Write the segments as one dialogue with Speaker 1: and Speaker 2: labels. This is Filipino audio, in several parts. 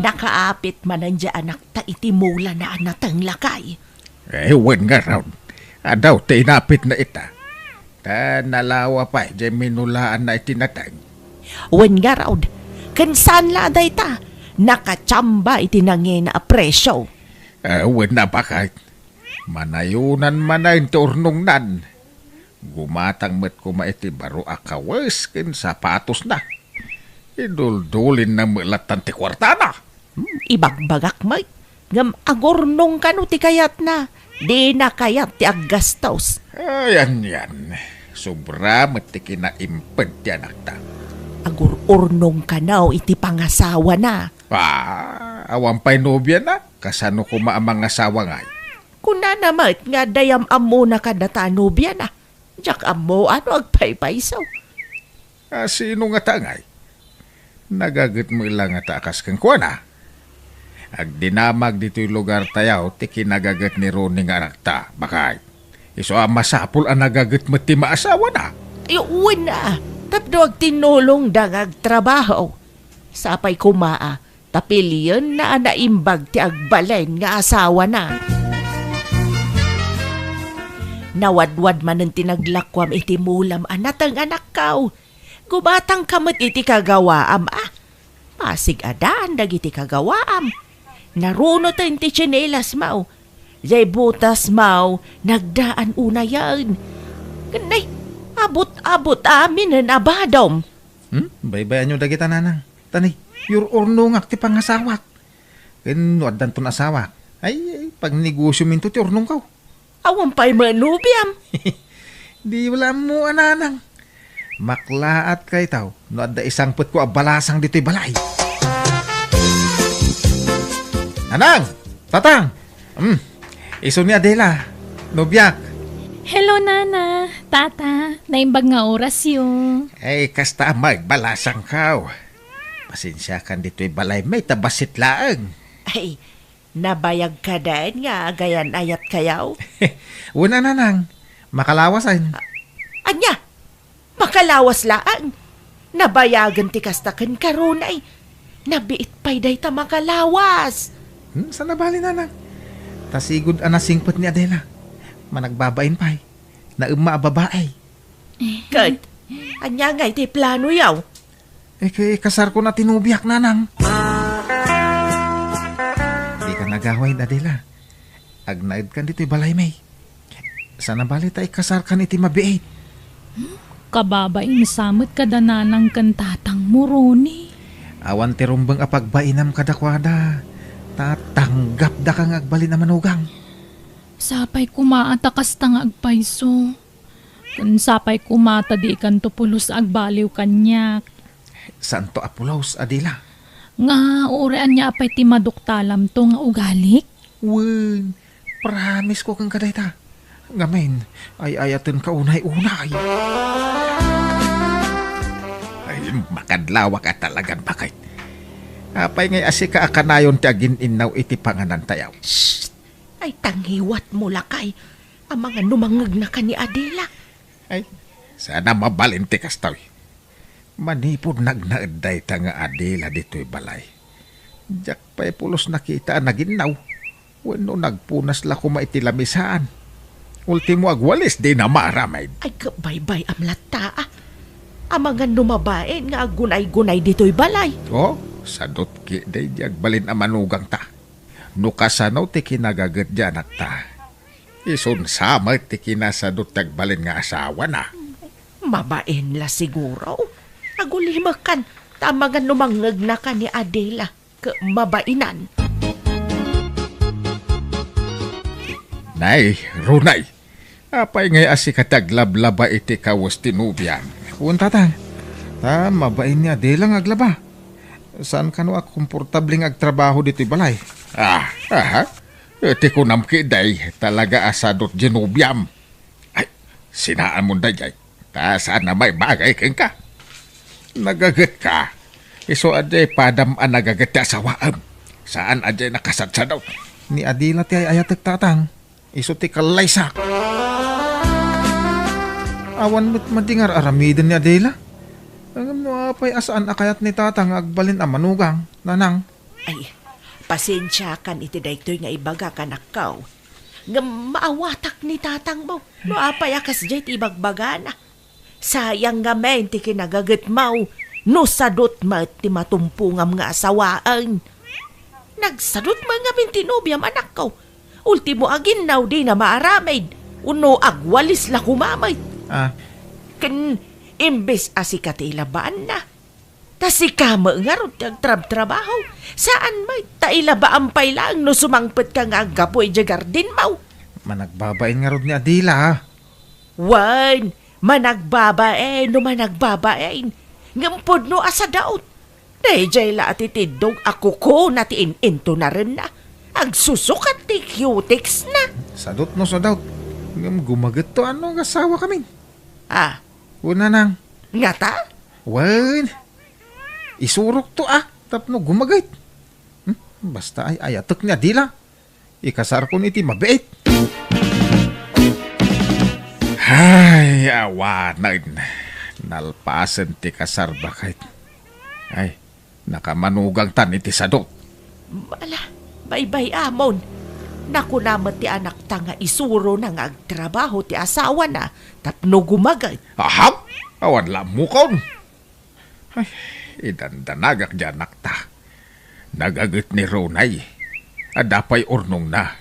Speaker 1: Nakaapit man ang anak ta itimula na anatang lakay.
Speaker 2: Ewan nga raw. Adaw, tinapit na ita. Ta nalawa pa, di minulaan na itinatang.
Speaker 1: Wen nga raw, kansan la day ta, nakachamba itinangin na presyo.
Speaker 2: Ewan na bakit. Manayunan man na yung turnong nan. Gumatang met ko maiti baro akawas kin sapatos na. Iduldulin na mulatan ti kwartana.
Speaker 1: Ibagbagak may, ngam agornong kanu ti kayat na, di na kayat ti aggastos.
Speaker 2: Ayan yan. Sobra met ti kinaimped ti anak ta.
Speaker 1: Agururnong kanaw iti pangasawa na.
Speaker 2: Awan pa'y nobya na. Kasano ko maamang asawa ngay.
Speaker 1: Kuna namat nga dayam amo na kadata nobya na. Diyak amo ano agpaypaysaw.
Speaker 2: Sino nga tangay? Nagagat mo ilang nga takas kang kuwa na. Agdinamag dito'y lugar tayaw, ti kinagagat ni Ronnie nga anak ta. Bakay, iso masapul ang nagagat mo ti maasawa na.
Speaker 1: Iuwan na, tapdo ag tinulong dangag trabaho. Sapay kumaa, tapiliyon na naimbag ti agbalen nga asawa na. Nawadwad man ang tinaglakwam iti mulam anatang anak kaw. Gubatang kamot iti kagawaam Pasig adaan dagiti kagawaam. Narunot ang ti chinelas mau. Jay butas mau, nagdaan una yan. Kanay, abot-abot amin ang abadom.
Speaker 3: Baybayan nyo dagita nanang. Tanay, your ornongak ti pangasawak. Kinuad dan ton asawa. Ay, pag negosyo minto ti ornong kaw.
Speaker 1: Awan pa'y manubiam.
Speaker 3: Di wala mo ananang. Maklaat kay tao. No adda isang put ko abalasang dito'y balay. Anang! Tatang! Iso ni Adela. Nobyak.
Speaker 4: Hello, Nana. Tata, naimbag nga oras yun.
Speaker 2: Ay, kasta magbalasang kaw. Pasensya kan dito'y balay may tabasit laang.
Speaker 1: Ay, nabayag ka dahil nga gayan ayat kayaw.
Speaker 3: Una nanang. Makalawasan.
Speaker 1: Anya, makalawas laan. Nabayagan ti kastakan karunay. Nabiit pa'y day ta makalawas.
Speaker 3: Sa nabali nanang. Tasigod anasingpot ni Adela. Managbabain pa'y. Nauma babae.
Speaker 1: Kat, anya nga iti plano yaw.
Speaker 3: Kay kasar ko na tinubiyak nanang. Di ka nagaway Adela. Agnaid kan dito'y balay may. Sa nabali tayo kasar kan iti mabiit.
Speaker 4: Kababay masamot ka dananang kantatang muroni.
Speaker 3: Awan ti rumbang apagbainam kadakwada. Tatanggap da kang agbali na manugang.
Speaker 4: Sapay kumaatakas tang agpayso. Kun sapay kumata di kan tupulos agbaliw kanyak.
Speaker 3: Santo Apulos, Adela.
Speaker 4: Nga urean niya apay ti maduktalam to nga ugalik.
Speaker 3: Wen, promise ko kang kadayta. Ngamen, ay ayaten ka unay-unay.
Speaker 2: Ay, makadlawa ka talagang bakit. Apay ngay asika akanayon ti agin inaw iti panganan tayaw.
Speaker 1: Shh! Ay tanghiwat mo lakay. Ang mga numangag na ka ni Adela.
Speaker 2: Ay, sana mabalinti kastaw. Manipod nagnaeday ta nga Adela dito'y balay. Diyak pa'y pulos nakita naginaw. Wano nagpunas la kumaitilamisaan. Ultimo agwalis di na maramay.
Speaker 1: Ay kabaybay amlata Ang mga numabain nga agunay-gunay dito'y balay.
Speaker 2: Oh, sadot ki day diag balin amanugang ta. Nukasanaw ti kinagagat dyan at ta. Isun sama ti kinasadot tagbalin nga asawa na.
Speaker 1: Mabain la siguro. Agulimakan, tamagan numangag na ka ni Adela. Mabainan.
Speaker 2: Nay, Runay. Apay ngay asikataglablaba iti kawas tinubyan.
Speaker 3: Punta ta. Mabain niya, di lang aglaba. Saan ka no komportabling agtrabaho dito'y balay?
Speaker 2: Iti ko namkiday talaga asadot ginubyam. Ay, sinaan mo dayay. Ta saan na may bagay keng ka. Nagagat ka. Iso aday padam ang nagagat ti asawaam. Saan aday nakasadsadaw.
Speaker 3: Ni Adila ti ay ayatek tatang. Iso ti kalaysak. Awan mo't madingar aramidan ni Adela. Ang mo apay asaan akayat ni tatang agbalin ang manugang, nanang.
Speaker 1: Ay, pasensya kan iti daytoy nga ibaga kanakaw. Nga maawatak ni tatang mo. No apay akas jay ibagbaga na. Sayang nga men ti kinagagat mo. No sadot ma ti matumpungam nga asawaan. Nagsadot mga bintinubyam anak ko. Ultimo agin now di na maaramid. Uno agwalis la kumamay. Ken imbes asikatila-baan na. Tas ikama nga ron trabaho. Saan may tailabaan pay lang no sumangpet ka nga agapoy dya garden mo.
Speaker 3: Managbabain nga ron ni Adila ha.
Speaker 1: Wan, managbabain no managbabain. Ngampod no asa daot. Dayjay la atitidog ako ko na tiininto na rin na. Agsusukat ti cutics na.
Speaker 3: Sadot no sadot. Gumagat to ano ang asawa kami.
Speaker 1: Una
Speaker 3: nang.
Speaker 1: Nga ta?
Speaker 3: Wan. Isurok to tapno gumagait. Basta ay ayatok niya dila. Ikasar ko niti mabait.
Speaker 2: Ay, awanan. Nalpasan ti kasar bakit. Ay, nakamanugang tan iti sadot.
Speaker 1: Bala, bye-bye amon. Naku naman ti anak ta nga isuro na nga agtrabaho ti asawa na tapno gumagay.
Speaker 2: Ahap, awan lamukon. Ay, idandanagak dyan nakta. Nagagat ni Ronay. Adapay urnong na.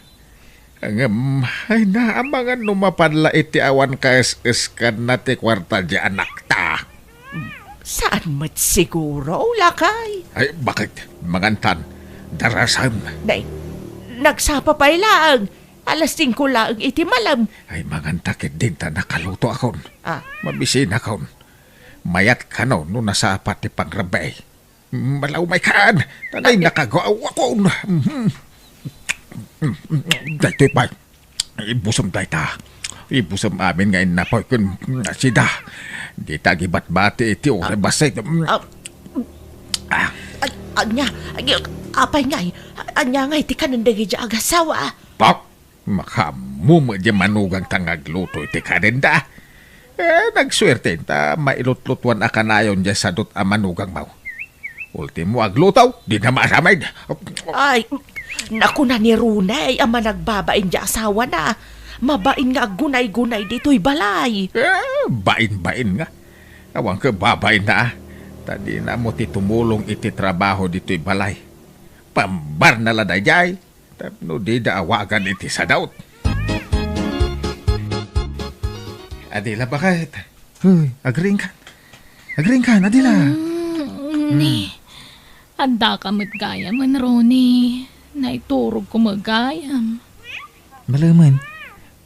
Speaker 2: Ay naamangan numapanla iti awan kaes-eskan na ti kwarta dyan nakta.
Speaker 1: Saan mat siguro, lakay?
Speaker 2: Ay, bakit? Mangantan, darasan.
Speaker 1: Nay, nagsapa pa'y lang. Alas 5 lang iti malam.
Speaker 2: Ay, mangantakit din ta nakaluto akon. Mabisin akon. Mayat ka no nasa apat ti pangrabay. Malaw may kaan. Tanay nakagawa akon. Daytoy pa. Ibusom dayta. Ibusom amin ngayon na po kun sida. Di tagibat-bati iti ore basay.
Speaker 1: Anya, apay ngay. Anya ngay ti kanandagi dya agasawa.
Speaker 2: Pak, makamumo di manugang tangagluto iti kanenda. Nagswerte ta mailutlutuan akanayon dya sadot a manugang mau. Ultimo aglutaw, di na maramay.
Speaker 1: Ay, naku na ni Runay, ama nagbabain dya asawa na. Mabain nga gunay-gunay dito'y balay.
Speaker 2: Bain-bain nga. Awang ka babain na. Tadi na mo ti tumulong iti trabaho dito'y balay. Pambar na laday jay. Tapno di da awagan iti sadaut. Adila bakit?
Speaker 3: Huy, agring ka. Agring ka, Adila.
Speaker 4: Ni, handa ka magayam man, Ronnie. Naiturog ko magayam.
Speaker 3: Malaman.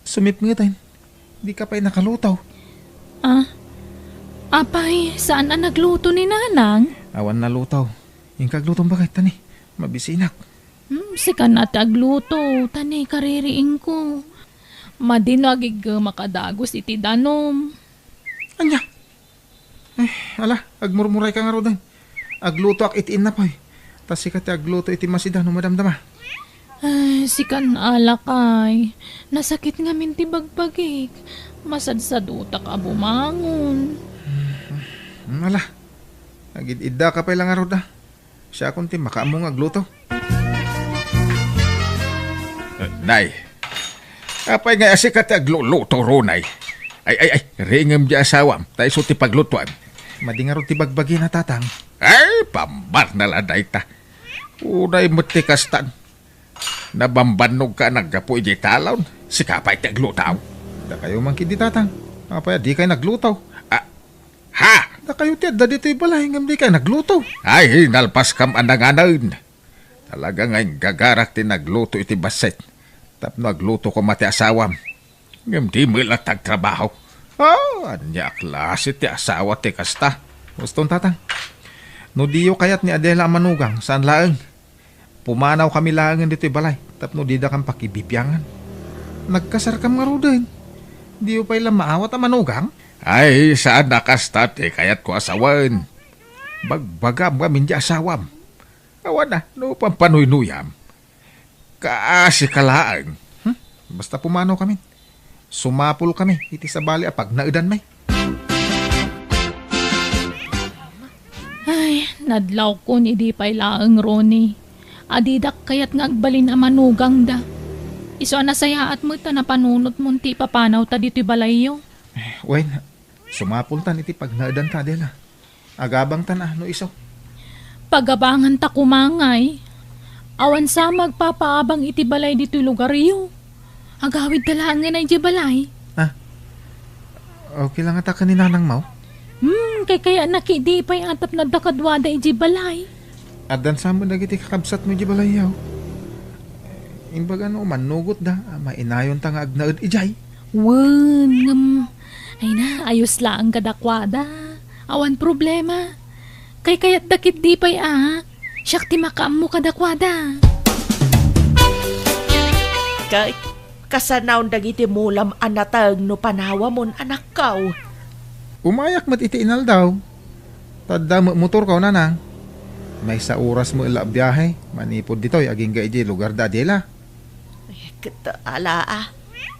Speaker 3: Sumip nga tayo. Di ka pa'y nakalutaw.
Speaker 4: Apay, saan na nagluto ni Nanang?
Speaker 3: Awan na lutaw. Yung kaglutong bakit, tani? Mabisinak.
Speaker 4: Sikan na tagluto, tani kaririing ko. Madinagig makadagos iti danom.
Speaker 3: Anya? Ay, ala, agmurmuray ka nga rodan. Agluto ak itiin na pa'y. Tas sikat agluto iti masida no madamdama.
Speaker 4: Ay, sikan alakay. Nasakit nga minti bagbagik. Masadsad utak abumangon.
Speaker 3: Ala, agid-idda ka pa'y lang nga roda. Siya kunti makaamong agluto.
Speaker 2: Nay, apay nga asikat agluluto Ronay. Ay, ringam di asawam. Tayo so ti paglutuan.
Speaker 3: Madingaro ti bagbagi na tatang.
Speaker 2: Ay, pambar na laday ta. Unay matikastan. Nabambanog ka naggapoy di talon. Sikapay ti aglutaw.
Speaker 3: Da kayo man kidi tatang. Apaya di kayo naglutaw.
Speaker 2: Ha?
Speaker 3: Da kayo ti adda dito'y balay ngam di kayo nagluto.
Speaker 2: Ay, nalpas kam andanganan. Talaga ngayon gagarak ti nagluto iti baset. Tapno nagluto ko mati asawam. Ngam di mo ilatag trabaho. Anya klase ti asawa ti kasta.
Speaker 3: Gustong tatang. No diyo kayat ni Adela ang manugang, saan laeng? Pumanaw kami laengan dito'y balay, tapno di da kang pakibipyangan. Nagkasar kam nga rudahin. Diyo pa'y lang maawat ang manugang?
Speaker 2: Ay, saan nakastat kayat ko asawan. Bagbagam kami di asawam. Awan na, no pampanuynuyam. Kaasi kalaang.
Speaker 3: Basta pumanaw kami. Sumapul kami, iti sa bali apag naudan may.
Speaker 4: Ay, nadlaw ko ni di pay laang, Ronnie. Adidak kayat nga agbalin a manugang da. Iso nasayaat mo ta na panunot mo ti papanaw ta dito'y balayo.
Speaker 3: Wen, sumapultan iti pag naadan ta, Adela. Agabang ta na, no iso.
Speaker 4: Pagabangan ta kumangay. Awan sa magpapaabang iti balay dito'y lugaryo. Agawid talaan nga na iti balay.
Speaker 3: Okay lang ata ka ni Nanang Mau.
Speaker 4: Kaya nakidi pa'y atap na dakadwada iti balay.
Speaker 3: Adan sa mo nagiti kakabsat mo iti balayaw. Imbaga no, manugot da. Mainayon ta nga agnaad ijay.
Speaker 4: Ay na, ayos lang kadakwada. Awan problema. Kaya't dakit di pa'y siyak ti makaam mo kadakwada.
Speaker 1: Kay, kasanaw dagiti mulam anatag no panawa mon anak kaw.
Speaker 3: Umayak mat iti inal daw. Tadda motor ka, Nanang. May sa oras mo ila biyahe. Manipod dito'y aging ga iti lugar da, Adela.
Speaker 1: Ala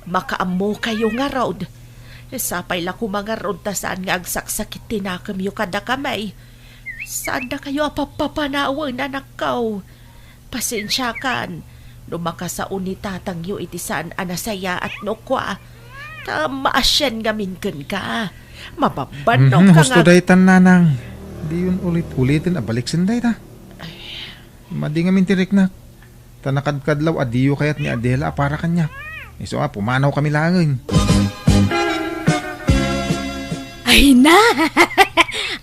Speaker 1: makaamo kayo nga road. Sapay la ko mga road ta saan nga agsaksakit tinakam yu kada kamay. Saan na kayo apapapanawan anak kaw? Pasensya kan. Lumaka sa unitatang yu iti saan anasaya at nukwa. Maasyan ngamin ka. Mababanaw ka
Speaker 3: Gusto
Speaker 1: nga.
Speaker 3: day tan, Nanang. Di yun ulit-ulitin abalik sinday ta. Madi nga mintirik na. Tanakadkadlaw adiyo kayat ni Adela para kanya. Iso pumanaw kami langin.
Speaker 4: Ay na!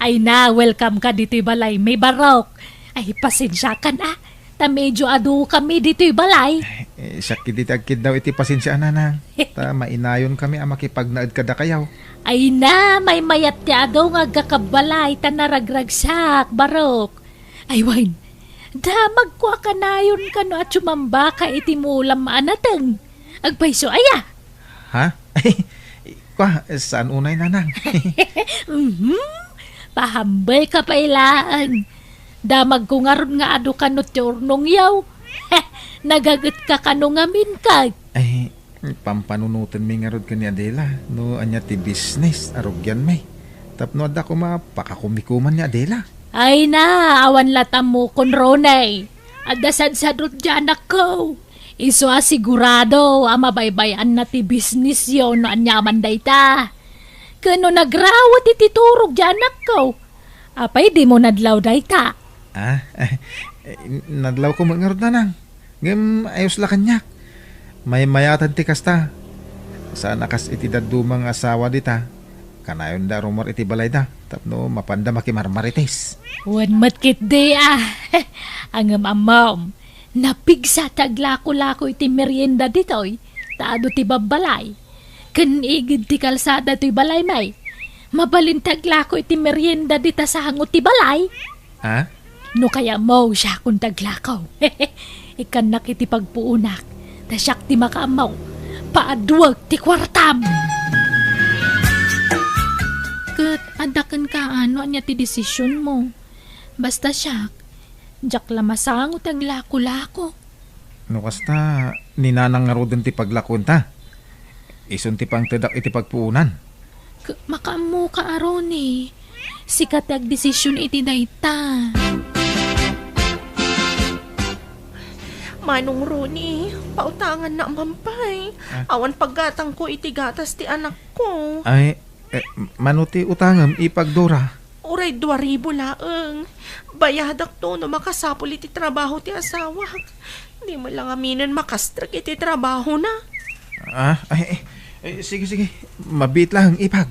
Speaker 4: Ay na, welcome ka dito'y balay. May barok. Ay, pasensya ka na. Ta medyo adu kami dito'y balay.
Speaker 3: Sakit ditagkid daw iti pasensya, Nanang. Ta mainayon kami makipagnaad kada kayaw.
Speaker 4: Ay na, may mayat ti adu nga gakabalay. Ta naragragsak, barok. Ay, Wine. Damag ko ka na yun ka no at sumamba ka iti mulam maanatang. Agpaiso, aya.
Speaker 3: Ha? Saan unay, Nanang?
Speaker 4: Pahambay ka pa ilaan. Damag ko nga ron nga adu ka no ti urnong yaw. Nagagat ka kano nga minkag.
Speaker 3: Ay, pampanunutan mi nga rod ka ni Adela. No, anya ti business, arugyan may. Tapno ada ko mapakakumikuman ni Adela.
Speaker 4: Ay na, awan latam mo kon ronay. Adasad sa rod dyan ako. Iso sigurado, mabaybayan na ti business yon no anyaman day ta. Kano nagrawat iti turog dyan ako. Apay di mo nadlaw day ta.
Speaker 3: Nadlaw ko mga rod, Nanang. Ngam, ayos la kanyak. May mayatan ti kasta. Saan akas iti dadumang asawa dita. Kanayon da rumor iti balay da. Tapno mapanda makimarmarites.
Speaker 4: Wan matkit di Ang amam. Napigsa taglako-lako iti merienda ditoy. Taado ti babalay. Kanigid ti kalsada ti balay may. Mabalintaglako iti merienda dita sa hangot ti balay.
Speaker 3: Ha?
Speaker 4: No kaya mo siya kung taglakaw. Ikan nakiti pagpuunak. Tasyak ti makaamaw. Paadwag ti kwartam. Kat adakan ka ano anya ti desisyon mo. Basta siyak. Diyak lamasangot ang lako-lako.
Speaker 3: No kasta, ninanang nga rodin ti paglakon ta. Ison ti pang tedak iti pagpuunan.
Speaker 4: Makamu ka aron eh. Sikat ag desisyon iti dayta.
Speaker 1: Manong Roni, pautangan na mampay. Awan paggatang ko iti gatas ti anak ko.
Speaker 3: Ay, manuti utangam ipagdora.
Speaker 1: Uray 2,000 laeng. Bayadak to no makasapol iti trabaho ti asawa. Di mo lang aminin makastrak iti trabaho na.
Speaker 3: Sige. Mabit lang ipag.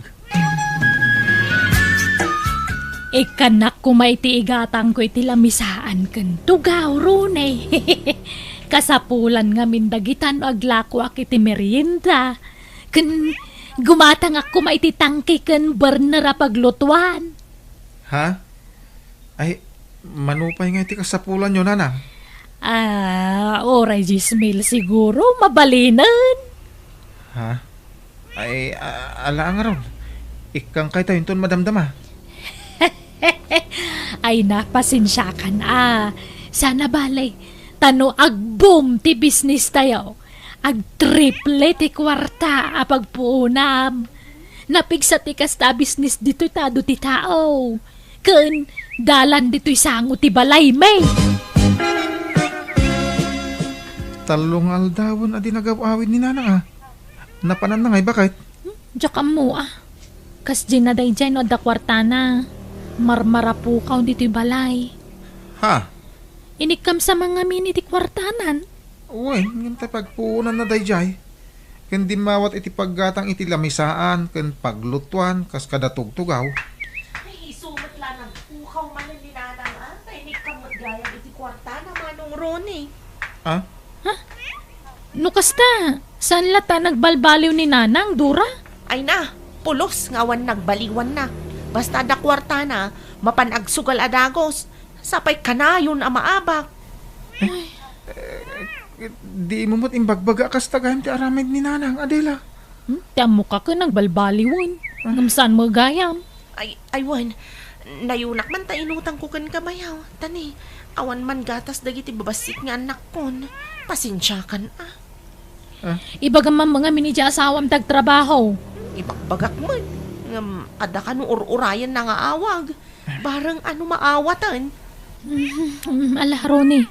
Speaker 4: Ikanak ko maiti igatang ko iti lamisaan kan tugaw runay. Kasapulan nga mindagitan aglako ak iti merienda. Kan gumatang ako maiti tangke kan burner paglutuan.
Speaker 3: Ha? Ay, manupay nga iti kasapulan yun, Nanang.
Speaker 4: Oray Gismil siguro mabalinan.
Speaker 3: Ha? Ay, ala nga ron. Ikang kay tayo ton madamdama.
Speaker 4: Ay napasensya ka na. Sana balay. Tano agboom ti business tayo. Ag triple ti kwarta apagpuunam. Napigsa ti kasta business dito tado ti tao. Kun dalan dito'y sango ti balay may.
Speaker 3: talong aldawon adi nagawawid ni nanang Napanan na ngay bakit?
Speaker 4: Diyak mo Kas di na day dyan o da kwartana. Marmara po ka dito'y balay.
Speaker 3: Ha?
Speaker 4: Inikam sa mga mini di kwartanan.
Speaker 3: Uy, yung pagpuunan na dayjay. Kundi mawat iti paggatang iti lamisaan, ken paglutuan, kas kadatugtugaw.
Speaker 1: Ay, sumot lang ang pukaw man ni nanang Tainik ka magayang iti kwarta na manong Ronnie.
Speaker 3: Ha?
Speaker 4: No kasta, saan lata nagbalbaliw ni nanang, Dura?
Speaker 1: Ay na, pulos ngawan nagbaliwan na. Basta da kwarta na, mapanagsugal adagos. Sapay kanayon ang maabak.
Speaker 3: Di mo mo't imbagbaga kas tagayam ti aramid ni nanang, Adela.
Speaker 4: Tiyamo ka ka nagbaliwan. Ngamsaan mo gayam.
Speaker 1: Aywan, nayunak man ta inutang ko kan kabayaw. Tani, awan man gatas dagiti babasik nga anak kon. Pasensya kan
Speaker 4: Ibagaman mga minidya asawam tagtrabaho.
Speaker 1: Ibagbagak mo. Ada ka no urayan na nga awag. Barang ano maawatan.
Speaker 4: Ala, Ronnie.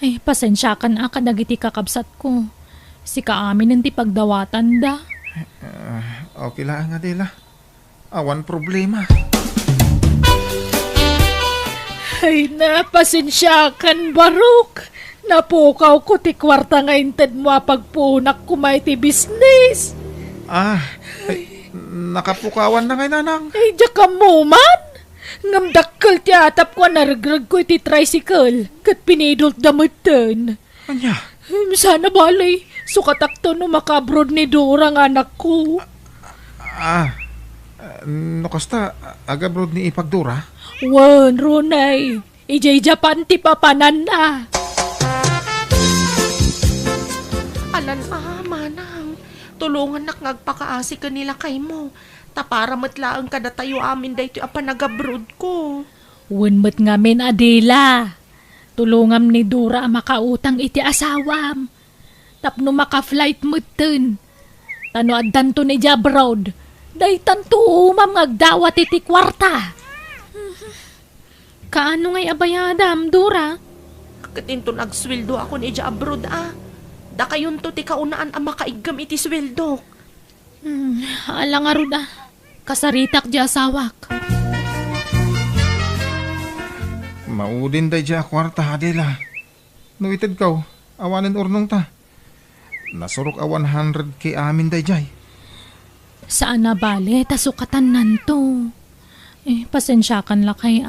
Speaker 4: Ay, pasensya ka na dagiti kakabsat ko. Si kaamin nanti pagdawatan da.
Speaker 3: Okay lang, Adela. Awan problema.
Speaker 4: Ay na, pasensya kan Baruk. Napukaw ko ti kwarta nga inted mo pagpunak kumay ti business.
Speaker 3: Ay, nakapukawan na ngay nanang.
Speaker 4: Ay, diyak ka mo man. Ngamdakkel ti atap ko naragrag ko iti tricycle. Kat pinidult damutan.
Speaker 3: Anya?
Speaker 4: Sana balay. Sukatak no makabrod ni Dora nga anak ko.
Speaker 3: No kasta, agabrod ni ipagdura?
Speaker 4: Wan, Ronay. Ijay Japan ti papanan na.
Speaker 1: Alan manang. Tulungan nak ngagpakaasi ka nila kay mo. Tapara matlaang kada tayo amin dahito ang panagabrod ko.
Speaker 4: Wan mat ngamin Adela. Tulungam ni Dora makautang iti asawam. Tapno maka-flight mutten. Tano addan to ni Jabrod. Day tanto umam ngagdawat iti kwarta. Kaano ngay abayadam, Dora?
Speaker 1: Katinto nagsweldo ako ni Jabrod Da kayon to ti kaunaan ang makaigam iti sweldo.
Speaker 4: Ala nga ron kasaritak di asawak.
Speaker 3: Maudin day dya kwarta, Adela. Nuited kaw, awanin urnong ta. Nasurok a 100k amin day jay.
Speaker 4: Saan na bale, tasukatan nanto. Pasensya kan lakay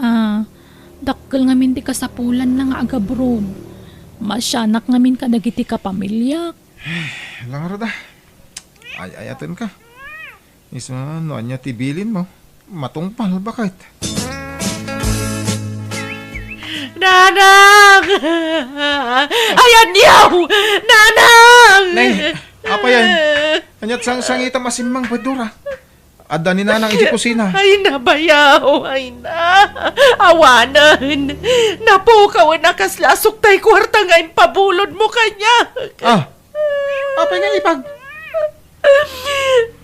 Speaker 4: Dakkel ngamin ti kasapulan na nga agabrod. Masyanak ngamin ka dagiti ka pamilya.
Speaker 3: Langaro da. Ay-ayatin ka. Isa, no anya tibilin mo. Matungpal, bakit?
Speaker 1: Nanang! Ayan niyaw! Nanang!
Speaker 3: Nay, apa yan? Anyat sang-sangita masimmang badura. Adda ni nanang iti kusina.
Speaker 1: Ay na bayaw, ay na. Awanan. Napukaw na kaslasok tay kwarta nga pabulod mo kanya.
Speaker 3: Apa nga ipag?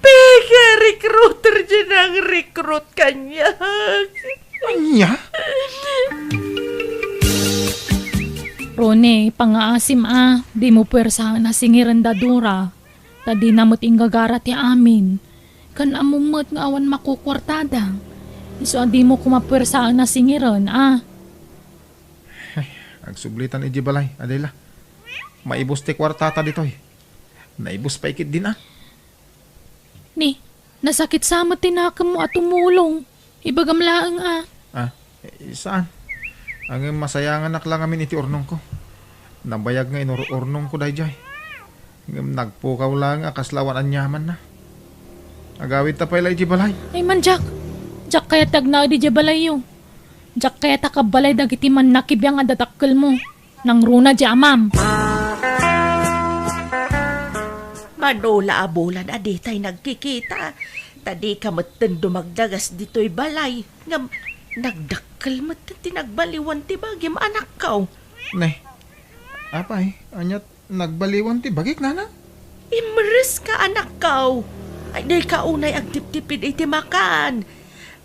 Speaker 1: Peke, recruiter dyan ang recruit kanya.
Speaker 3: Anya?
Speaker 4: Rone, pangaasim di mo pwersahan na singiran da Dora. Tadi namot inggagara ti amin. Kan amumot nga awan makukwartada. Iso di mo kumapwersahan na singiran,
Speaker 3: Agsublitan iji balay, Adela. Maibos ti kwartata ditoy. Naibos pa ikit din
Speaker 4: Ni, nasakit sama tinakam mo at tumulong. Ibagam laang
Speaker 3: Saan? Ang masayangan naklang amin iti urnong ko. Nabayag nga urnong ko dayjay. Nagpukaw lang kaslawan anyaman na. Agawid ta pala iti balay.
Speaker 4: Ay man, Jack. Jack kaya tagna di balay yung. Jack kaya takabalay dagiti man nakibiyang adatakkel mo. Nang runa di amam.
Speaker 1: Manola abulan aditay nagkikita. Tadi ka matan dumagdagas dito'y balay. Ngam, nagdakkel matan tinagbaliwan ti bagyam anak kaw.
Speaker 3: Nay, apay, anyat nagbaliwan ti bagik nana?
Speaker 1: Imres ka anak kaw. Ay dahil kaunay agtip-tipid iti makan.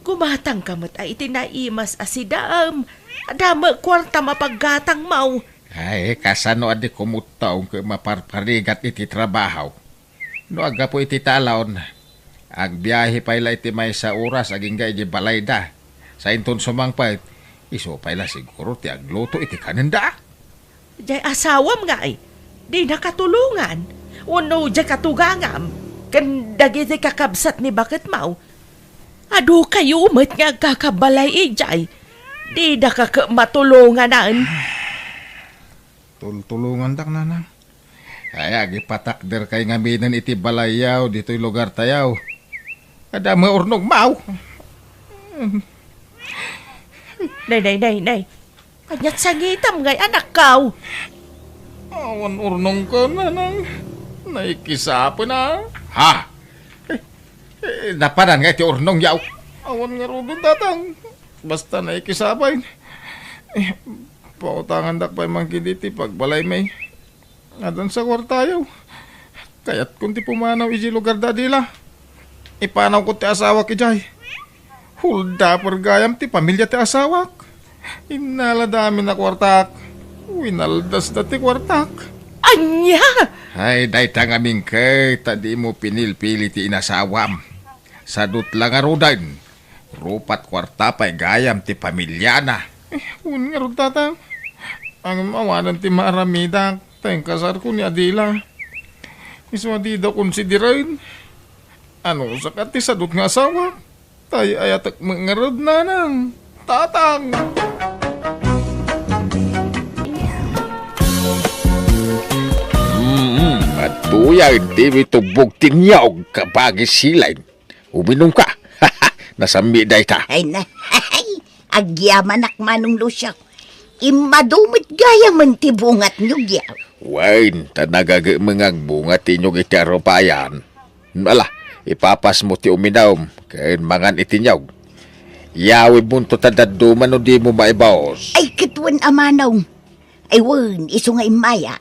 Speaker 1: Gumatang kamot ay iti naimas asidaam. Adama kwarta mapaggatang mau.
Speaker 2: Ay, kasano adi kumutaw ka maparparigat iti trabaho. No aga po iti talon. Ag biyahe pala iti may sa oras aging ga iti balayda. Sa inton sumangpait, iso pala siguro ti agluto iti kananda.
Speaker 1: Jay asawam nga ay. Di nakatulungan. Uno jay katugangam. Kan dagiti kakabsat ni bakit mau. Ado kayo umat nga kakabalay jay. Di matulungan naan.
Speaker 3: Tulungan dak nanang.
Speaker 2: Ay, agi patakder kay ngaminan iti balayaw dito'y lugar tayaw. Ada maurnog mau.
Speaker 1: Nay. Kanyat sangitam ngay anak kaw.
Speaker 3: Awan urnong ka nanang. Naikisapa na.
Speaker 2: Ha? Napanan nga iti urnong yaw.
Speaker 3: Awan nga rudon tatang. Basta naikisapay. Pautangan dak pa'y mangkiditi pagbalay may. Adan sa kwartayaw. Kaya't kung ti pumanaw iji lugar dadila. Ipanaw ko ti asawa ki Jay. Hulda pergayam ti pamilya ti asawak. Inala dami na kwartak. Winaldas na ti kwartak.
Speaker 1: Anya!
Speaker 2: Ay, day tangaming kay, tadi mo pinilpili ti inasawam. Sadut lang arudan. Rupat kwarta pa'y gayam ti pamilya na.
Speaker 3: Un nga rin tatang. Ang mawanan ti maaramidak. Tayong kasar ko ni Adila. Iswa di daw konsiderain. Ano sa kati sadut nga asawa? Tayo ayatak mangarod na ng tatang.
Speaker 2: At tuya, hindi mo tubog tinyaw kapag silain. Uminom ka. Nasami day ta.
Speaker 5: Ay na, ay, agyaman manong lusyaw. Imadumit gaya man ti bungat nyo gyaw.
Speaker 2: Wain, tanagag mga bunga tinyong iti aropayan. Ala, ipapas mo ti uminawm, kain mangan itinyaw. Yawi bunto tadaduman o di mo maibaos.
Speaker 5: Ay, katwan amanaw. Ay, wan, iso nga imaya.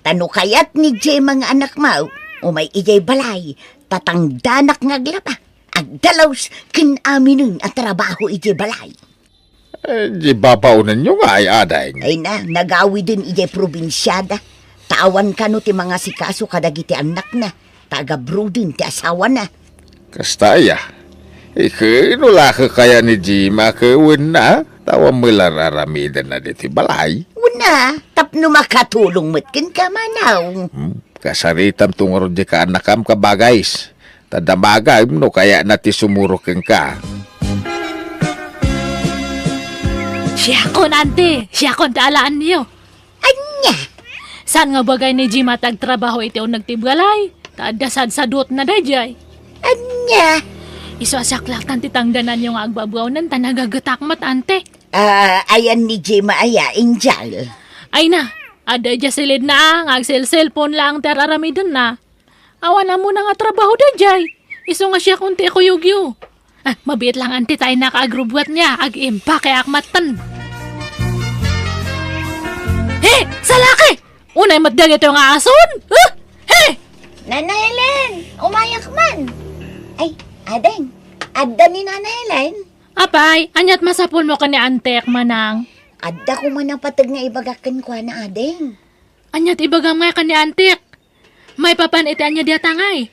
Speaker 5: Tano kayat ni Jay mga anak mau, o may ijay balay, tatangdanak ngaglapa. Agdalaws, kinaminin ang trabaho ijay balay.
Speaker 2: Di babaunan nyo nga ay aday.
Speaker 5: Ay na, nagawi din ijay probinsyada. Tawan ka no ti mga sikaso kadagiti anak na. Taga-bro din ti asawa na.
Speaker 2: Kastaya. Ikinula ka kaya ni Jima kawin na. Tawa mo lararamidan na diti balay.
Speaker 5: Una, tapno makatulong matkin ka manaw.
Speaker 2: Kasaritam tungro di ka anakam kabagays. Tadamagay no kaya nati sumurok ka.
Speaker 4: Siya kon, ante. Siya kon, taalaan niyo.
Speaker 5: Anya,
Speaker 4: Saan nga bagay ni Jima tagtrabaho iti o nagtibgalay? Taadasad sa dot na dayjay.
Speaker 5: anya.
Speaker 4: Isasaklak tan titangdanan yung agbabaw ng tanagagatakmat, ante.
Speaker 5: Ayan ni Jima aya, Angel.
Speaker 4: Ay na, ada dya silid na ang agsil-cellphone lang teraramidon na. Awan na mo na nga trabaho dayjay. Iso nga siya kunti kuyugyo. Mabiit lang ante tayo naka-agrubwat niya, ag-impa kay akmatan. He! Salaki! Unay matdag ito nga ason! Huh? He!
Speaker 5: Nana Helen, umayak man. Ay, adeng. Adda ni Nana Helen.
Speaker 4: Apay, anyat masapon mo ka ni antek manang.
Speaker 5: Adda ko man ang patag nga ibagakan ko na adeng.
Speaker 4: Anyat ibagam nga ka ni antek. May papan iti anya diya tangay.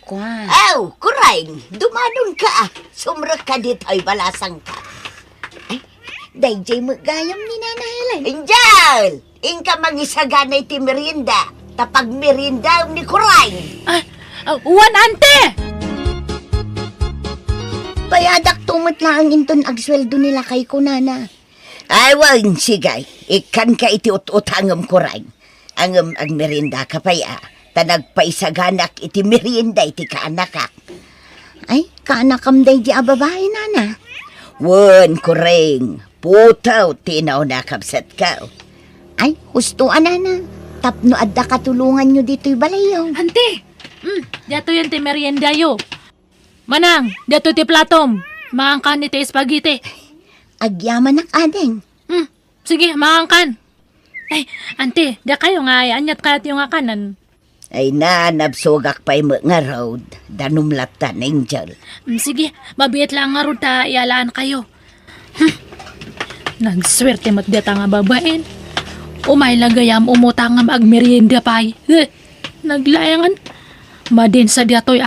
Speaker 5: Kwa. Aw, kuraing. Dumadon ka. Sumrak ka dito ay balasang ka. Ay, dayjay magayam ni Nana Helen. Angel! Ingka mangisaganay ti merienda. Tapag merienda ni kuraing.
Speaker 4: Uwan ante!
Speaker 5: Payadak tumot lang inton agsweldo nila kay kunana. Ay, wan, sigay. Ikan ka iti ut-utangam kuraing. Angam ang merienda ka paya. Tanagpaisaganak iti merienda iti kaanakak. Ay, kaanakam day di ababae, nana. Wan, kureng. Putaw, tinaw na kapsat ka. Ay, hustuan, nana. Tapno adda katulungan nyo dito'y balayaw.
Speaker 4: Ante! Dato yan ti merienda yo. Manang, dato ti platom. Maangkan iti spaghetti.
Speaker 5: Agyaman ak adeng.
Speaker 4: Sige, maangkan. Ay, ante, da kayo nga ay anyat kayat yung akanan.
Speaker 5: Ay na, nabsugak pa'y mga road. Danumlatan, Angel.
Speaker 4: Sige, mabiit lang nga ron ta ialaan kayo. Nagswerte mat data nga babaen. Umay lagayam umutang nga magmerienda pay. Naglayangan. Madin sa diatoy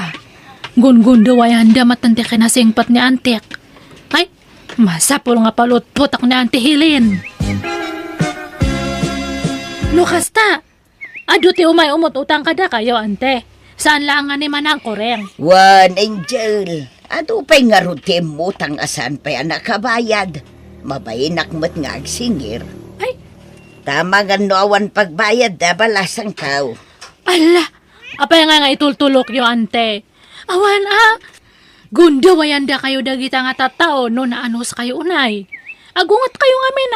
Speaker 4: Gun-gun daway handa matante kinasingpat ni antek. Ay, masapol nga palutpot ako ni Auntie Helen. Lukas ta. Ado ti umay umot utang kada kayo, ante. Saan lang nga ni manang koreng?
Speaker 5: Wan, Angel. Ano pa'y nga rutim mo tang asan pa'y anak kabayad? Mabayinak mo't nga agsingir.
Speaker 4: Ay,
Speaker 5: Tama nga awan pagbayad da balasang kao.
Speaker 4: ala. Apay nga itultulok yo, ante. Awan Gundo wayanda kayo dagita nga tatao no na anos kayo unay. Agungot kayo ngamin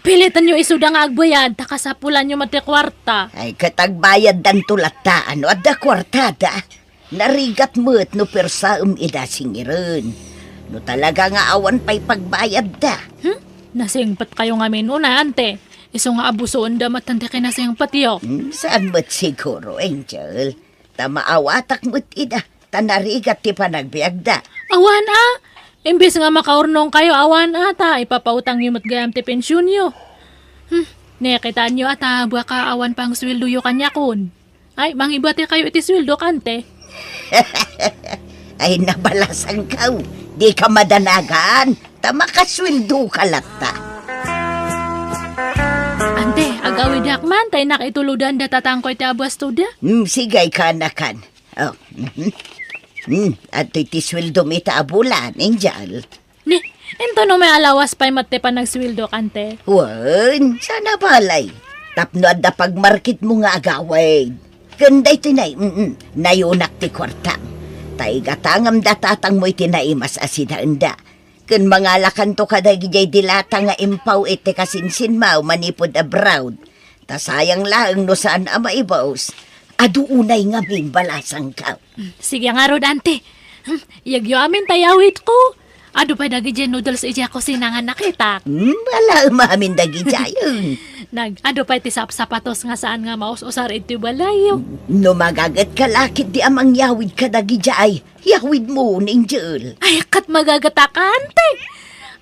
Speaker 4: pilitan nyo isuda nga agbayad takasapulan nyo mati kwarta.
Speaker 5: Ay katagbayad dan tulata ano at da kwartada. Narigat mo't no persa ida singirin. No talaga nga awan pa'y pagbayad da.
Speaker 4: Nasingpat kayo ngamin una, ante. Iso nga abusoon da matante kinasingpat yo.
Speaker 5: Saan mo't siguro, Angel? Tamaawatak mo't ida. Tanarigat ti panagbiag da.
Speaker 4: Awan Imbis nga makaurnong kayo, awan ata. Ipapautang nyo matgayam ti pensyon nyo. Nekitaan nyo ata, baka awan pang sweldo yo kanya kun. Ay, mangibati kayo iti sweldo, kante.
Speaker 5: Ay nabalasang kao. Di ka madanagan. Tamakasweldo ka lata.
Speaker 4: Ante, agawid yakman, tay nakituludan da tatangkoy ti abas to da.
Speaker 5: Sigay ka anakan. Oh. At iti sweldo mi taabulan, Angel.
Speaker 4: Ni, ento no may alawas pa'y mati pa nagsweldo, kante.
Speaker 5: Wan, sana balay. Tapno at da pagmarkit mo nga agawid. Ganda ito na, nayunak ti kwarta. Tay gatangam datatang mo iti naimas asidanda. Kun mangalakan to kadagijay dilata nga impaw iti kasinsin mau manipod abroad. Ta sayang lang no saan maibaws. Adu unay nga mimbalasang ka.
Speaker 4: Sige nga rod, ante. Yagyo amin tayawit ko. Ado pa dagi dyan noodles ija ko sinangan nakita.
Speaker 5: Wala umamin dagijay yun.
Speaker 4: Ado pa iti sapatos nga saan nga maus-usar iti balayo.
Speaker 5: No magagat ka lakit di amang yawid ka dagijay. Yawid mo, Angel.
Speaker 4: Ay, kat magagata ka, ante.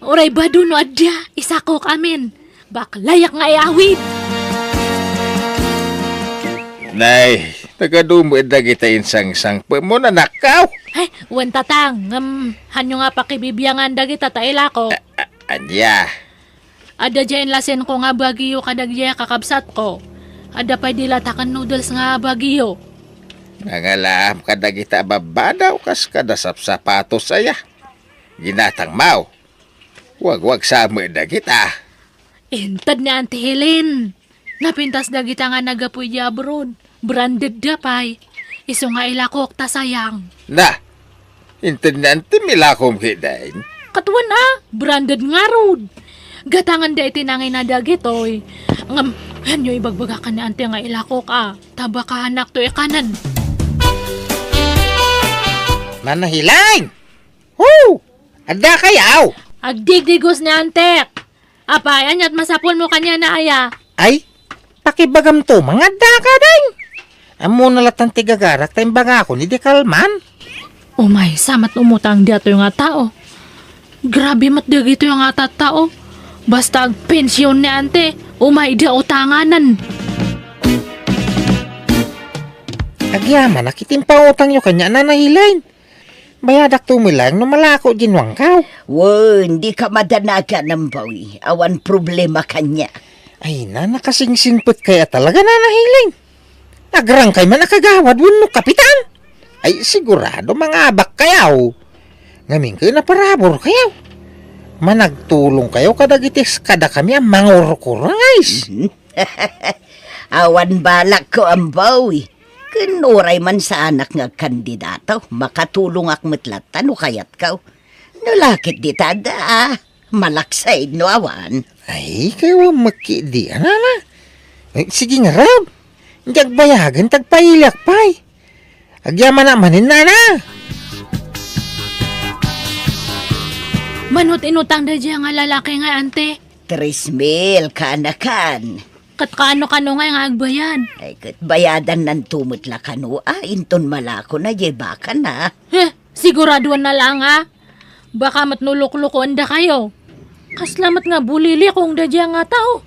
Speaker 4: Uray ba doon no adya, isakok amin. Baklayak nga iawid.
Speaker 2: Nay, tagadumo kita insang-sang pa mo na nakaw.
Speaker 4: Ay, wan tatang. Hanyo nga pakibibyangan dagita taila ko.
Speaker 2: Anya,
Speaker 4: Ada dyan lasen ko nga bagiyo kadagya kakabsat ko. Ada pa dilatakan noodles nga bagiyo.
Speaker 2: nangalam kadagita babadaw kas kadasap sapatos saya. Ginatang mau. Wag sama dagita.
Speaker 4: Intad ni Auntie Helen. Napintas dagita nga nagapuy di abroad. Branded dapay. Iso nga ilakok ta sayang.
Speaker 2: Na, intinanti milakom kidain.
Speaker 4: Katuan branded nga rod. Gatangan da itinangay na dagitoy. Ngam, hanyo ibagbagakan ni Auntie nga ilakok Taba ka anak to ikanan.
Speaker 2: Manahilain! Woo! Ada kayaw!
Speaker 4: Agdigdigos ni Auntie. Apay, anyat masapol mo kanya na aya.
Speaker 6: Ay, pakibagam to, mga daka din. Amo nalatang tigagarak tayong baga ako ni di kalman.
Speaker 4: Umay, samat umutang dito yung nga tao. Grabe mat dagito yung nga tao. Basta ang pensyon ni ante, umay di utanganan.
Speaker 6: Agyaman, nakitin pa utang nyo kanya na nahilain. Bayadak tumilang no malako ginwang kaw.
Speaker 5: Wan, di ka madanaga ng bawi. Awan problema kanya.
Speaker 6: Ay na, nakasingsingpot kaya talaga na nahilain. Nagrang kay man nakagawad wano kapitan. Ay sigurado mga abak kayaw. Ngamin kayo na parabor kayaw. Managtulong kayo kadagitis kada kami ang mangurkurang guys.
Speaker 5: Awan balak ko ang bawi. Kinuray man sa anak nga kandidato, makatulong ak matlatan o kayat ka. Nalakit di tada malaksay no awan.
Speaker 6: Ay kayo ang makidi na. Ay, sige nga raw. Diyak bayagan tagpailak pay. Agyaman namanin na.
Speaker 4: Manot inutang da dyan nga lalaki nga ante.
Speaker 5: 3,000 kanakan.
Speaker 4: Kano nga yung agbayan.
Speaker 5: Ay kat bayadan ng tumutla kano, inton malako na baka na.
Speaker 4: Siguraduan na lang Baka matnulok-lukon da kayo. Kaslamat nga bulili kung da dyan nga tao.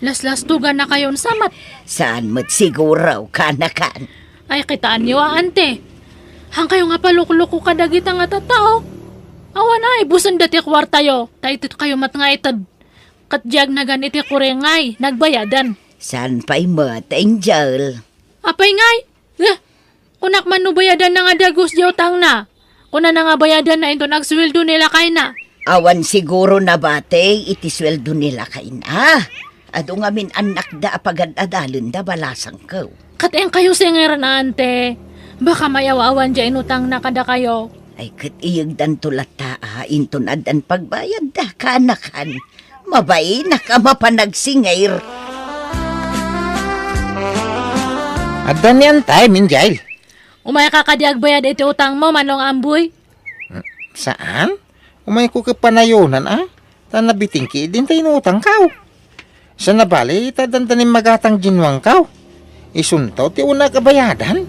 Speaker 4: Las-lastugan na kayon samat.
Speaker 5: Saan mo't siguro, kanakan.
Speaker 4: Ay, kitaan niyo, ante. Hang kayo nga paluko-luko kadagita nga tatao. Awan ay, busan dati kwarta yo. Taitit kayo mat nga itad. Katjag na ganiti kurengay, nagbayadan.
Speaker 5: Saan pa'y mo't, Angel?
Speaker 4: Apay ngay, kunak man no bayadan na nga dagos di utang na. Kuna na nga bayadan na ito nagsweldo nila kay na.
Speaker 5: Awan siguro na bate, itisweldo nila kay na. Ado nga min anak da apagad-adalin da balasang ko.
Speaker 4: Kateng kayo singiran na ante. Baka mayawawan dyan utang na kada kayo.
Speaker 5: Ay kat iyagdan tulata, inton adan pagbayad da kanakan. Mabay na ka mapanagsingayr.
Speaker 6: Adan yan tayo, Minjail.
Speaker 4: Umay ka kadiag bayad iti utang mo, Manong Amboy.
Speaker 6: Saan? Umay ko kapanayonan, Tanabiting ki, din tayo inutang kao. Sa nabali, tadandanin magatang ginwang kao. Isuntaw, ti una kabayadan.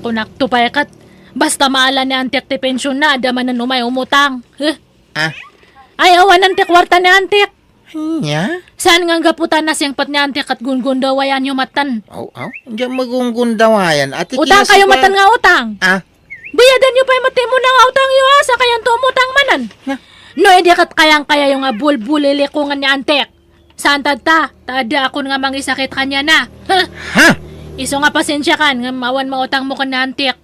Speaker 4: Kunak to payakat. Basta maala ni antik ti pensyon na, adaman na umay umutang. Ay, awan antik kwarta ni antik.
Speaker 6: Nya?
Speaker 4: Saan nga gaputan na siyang pat ni antik at gungundawayan yung matan?
Speaker 6: Diyan magunggundawayan.
Speaker 4: Utang kayo matan nga utang. Bayadan nyo pa yung mati mo ng utang yung asa kayang tumutang manan. No, edi kat kayang kaya yung bulbulilikungan ni antik. Saan tadta? Tada ako nga mangisakit kanya na. Iso nga pasensya kan, nga mawan mautang mo kan na antik.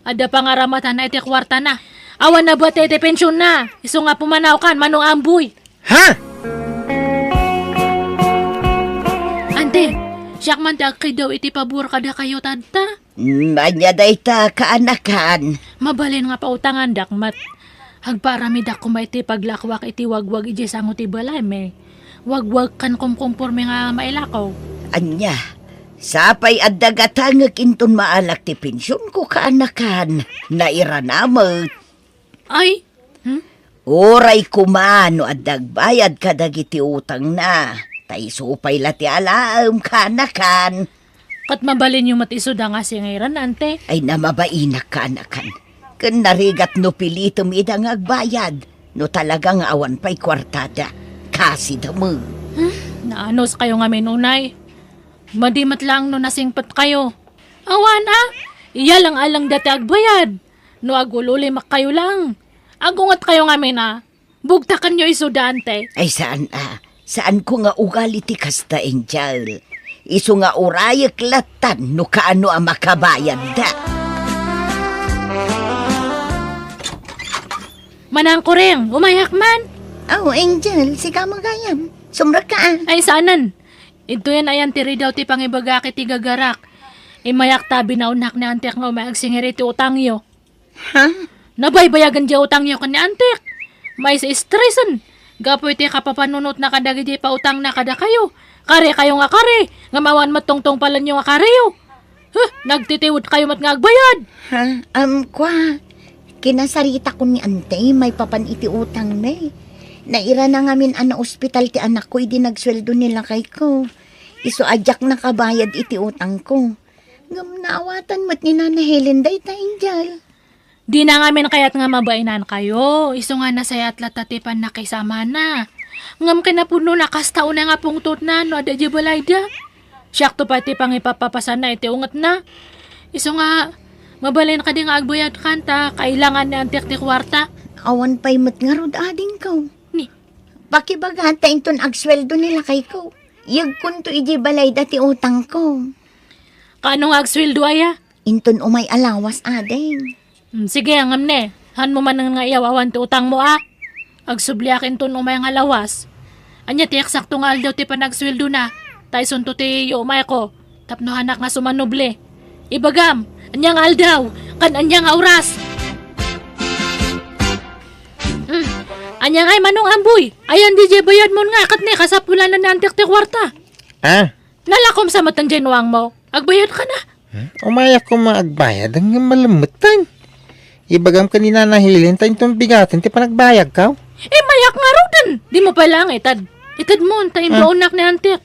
Speaker 4: Ada pangaramatan na iti kwarta na. Awan na ba iti pensyon na? Iso nga pumanaw kan, Manong Amboy. Ante, siyak man kay daw iti pabor kada kayo tadta.
Speaker 5: Manya day ta kaanakan.
Speaker 4: Mabalin nga pautangan dakmat. Hagparami dak kumay iti paglakwak iti wagwag iti sango ti balay me. Wagwag kan kumkumpurme nga mailakaw.
Speaker 5: Anya, sapay at dagatangag inton maalak ti pensyon ko kaanakan. Nairanamot.
Speaker 4: Ay,
Speaker 5: Oray kumano at dagbayad ka dagiti utang na. Tay supay lati alaam kanakan.
Speaker 4: kat mabalin yung matisod nga singairan, ante.
Speaker 5: Ay namabainak kanakan. Kan narigat no pilitom idang agbayad. No talagang awan pa'y kwartada. Kasi damo.
Speaker 4: Naanos kayo nga minunay. Madimat lang no nasingpat kayo. Awan iya lang alang dati agbayad. No agululi kayo lang. Agungat kayo nga mina. Bugtakan nyo isudante.
Speaker 5: Ay saan Saan ko nga ugali ti kasta, Angel? Isu nga urayak latan no kaano ang makabayad da.
Speaker 4: Manang kureng, umayak man.
Speaker 5: Oh, Angel, siga magayam. Sumra ka.
Speaker 4: Ay saanan. Ito yan ayan tiri daw ti pangibagaki ti gagarak. Imayak tabi na unak ni antek nga umayagsingir iti utang yo. Nabaybayagan di utang yo kan ni antek. May sa stressan. Gapo iti kapapanunot na kadagiti pa utang na kada kayo. Kare kayo nga kare. Nga mawan matungtong pala nyo nga kare yo. Nagtitiwod kayo mat nga agbayad.
Speaker 5: Kwa. Kinasarita ko ni ante, may papan iti utang na Naira na ngamin ospital ti anak ko, hindi nagsweldo nila kay ko. Iso ajak na kabayad iti utang ko. Naawatan mo't ni Nana Helen day ta, Angel.
Speaker 4: Di na ngamin kayat nga mabainan kayo. Iso nga nasaya at latatipan na kaysama na. Ngam ka na puno na kastao na nga pungtot na no ada di balayda. Siyak to pati pang ipapapasan na iti ungat na. Iso nga mabalin ka di nga agbayad kanta. Kailangan na antik ti kwarta.
Speaker 5: Awan pa'y mo't nga rod ading ko.
Speaker 4: Ni.
Speaker 5: Bakibagata inton agsweldo nila kay ko. Yag kunto iji balayda ti utang ko.
Speaker 4: Kaano nga agsweldo aya?
Speaker 5: Inton umay alawas ading.
Speaker 4: Sige, angam ne. Han mo man nga iyawawan ti utang mo Agsubliakin ton umay nga lawas. Anya ti eksakto nga aldaw ti panagsweldo na. Tyson to ti umay ko. Tapno hanak nga sumanoble. Ibagam, anya nga aldaw. Kan anya nga oras. Anya nga Manong Amboy. Ayan di bayad mo nga kat ne kasapulan na nantik ti kwarta. Nalakom sa matang genuang mo. Agbayad ka na.
Speaker 6: Umayak ko maagbayad ang malamutan. Ibagam kanina nahilin tayo itong bigatin ti panagbayag ka.
Speaker 4: Mayak nga rodan. Di mo pala ang itad. Itad mo, tayo baunak ni antik.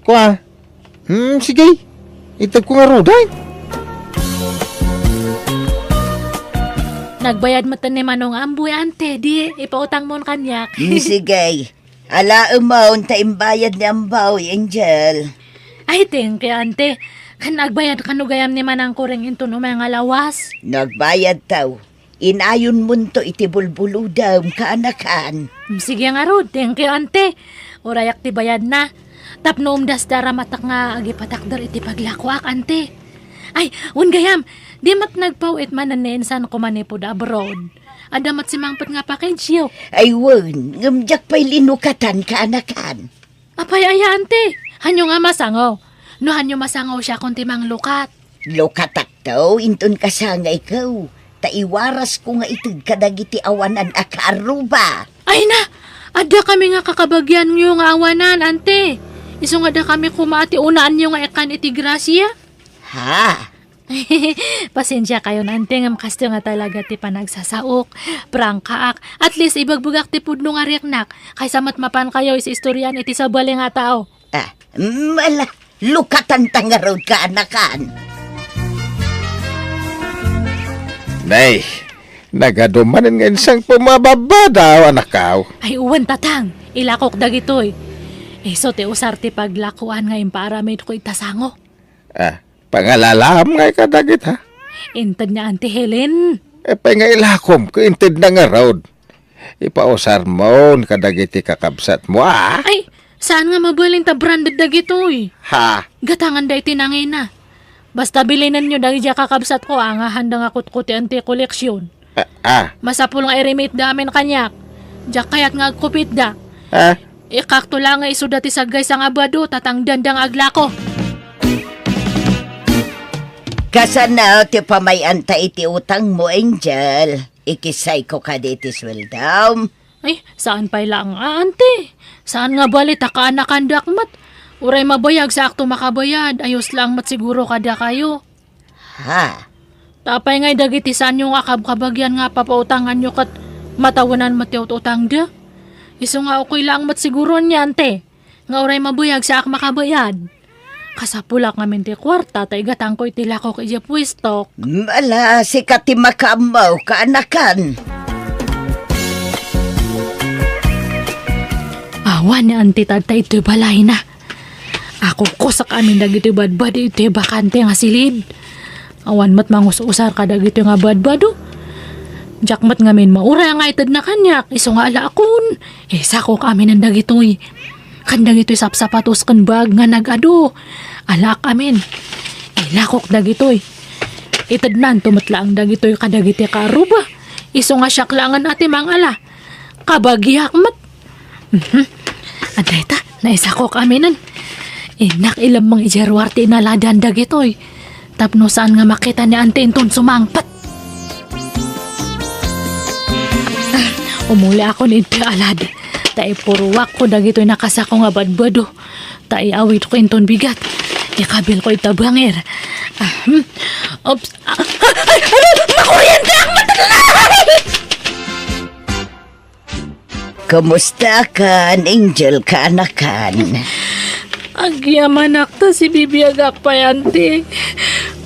Speaker 6: Kwa. Sige. Itad ko nga rodan.
Speaker 4: Nagbayad matan ni Manong Amboy, ante. Di, ipautang mo kanyak.
Speaker 5: Sige. Ala umawon ta imbayad ni Ambaw, Angel.
Speaker 4: Ay, thank you, ante. Kan nagbayad ka no gayam ni manang kuring into no mga lawas.
Speaker 5: Nagbayad taw. Inayon mo to itibulbuludam kaanakan.
Speaker 4: Sige nga rod, thank you, ante. Urayak ti bayad na. Tapno umdas dara matak nga agipatakdar iti paglakwak, ante. Ay, un gayam, di mat nagpawit man na nensan ko manipod abroad. Adamat si mangpat nga package yo.
Speaker 5: Ay wen, ngamjak pa'y linukatan kaanakan.
Speaker 4: Apay aya, ante. Hanyo nga masangaw. No hanyo masangaw siya kung timang lukat.
Speaker 5: Lukatak taw, inton kasanga ikaw. Taiwaras ko nga itid kadagiti awanan akaruba.
Speaker 4: Ay na! Ada kami nga kakabagyan nyo nga awanan, ante. Iso nga da kami kumati unaan nyo nga ikan iti grasya.
Speaker 5: Ha?
Speaker 4: Pasensya kayo, ante. Ngam kasto nga talaga ti panagsasaok. Prangkaak. At least ibagbugak ti pudno nga riknak. Kaysa matmapan kayo is istoryan iti sabali nga tao.
Speaker 5: Mala, lukatan tangarod kaanakan.
Speaker 2: Nay, nagadumanin nga isang pumababada, anakaw.
Speaker 4: Ay uwan tatang. Ilakok dagitoy. So ti usar ti paglakuan nga imparamid ko itasango.
Speaker 2: Pangalalam nga kadagit, ha?
Speaker 4: Intad niya, Auntie Helen.
Speaker 2: Pangilakom ko intid na nga road. Ipausar mo, kadagiti kakabsat mo, ah?
Speaker 4: Ay, saan nga mabaling ta branded dagitoy?
Speaker 2: Ha?
Speaker 4: Gatangan da iti nangay na. Basta bilinan nyo dahil dya kakabsat ko, ang handang akut-kuti ante koleksyon. Masapul nga i-remate damin kanyak. Dya kaya't nga agkupit da. Ikakto lang nga iso dati sa guys ang abado, tatang dandang aglako.
Speaker 5: Kasana ti pamayanta iti utang mo, Angel. Ikisay ko ka diti sweldam.
Speaker 4: Ay, saan pa lang, ante? Saan nga balit akanakan dakmat? Uray mabayag sa akto makabayad, ayos lang mat siguro kada kayo.
Speaker 5: Ha?
Speaker 4: Tapay ngay dagiti saan yung akab-kabagyan nga papautangan nyo kat matawanan matiut-utang da. Iso nga okay lang mat siguro niya, ante. Nga uray mabayag sa ak makabayad. Kasapulak ngamin ti kwarta, tay gatang ko itilako kaya pwistok.
Speaker 5: Mala, si kati makamaw kaanakan.
Speaker 4: Awan ni ante tatay ito'y balay na. Ako ko sa amin dagiti badbad ito'y bakante nga silid. Awan mat mangus-usar ka dagiti nga badbado. Jakmat ngamin maura nga itad na kanyak, iso nga ala akon. Sako kami ng dagitoy. Kandang ito'y sapsapatos kan bag nga nagado. Alak amin. Lakok dagitoy. Itad nan tumatlaang dagitoy kadagiti karuba. Iso nga syaklangan ati mangala. Kabagyak mat. Aday ta, naisako kami nan. Inak ilang mga ijerwarte na ladan dagitoy. Tapno saan nga makita ni ante inton sumangpat. Umuli ako ni ito alad. Tai puruwak ko dagitoy nakasako nga badbado. Tai awit ko inton bigat. Ikabil ko itabangir. Oops. Makuryente ang matalay!
Speaker 5: Kumusta kan, Angel kaanakan?
Speaker 4: Agyaman akta si bibiyagak pa yanti.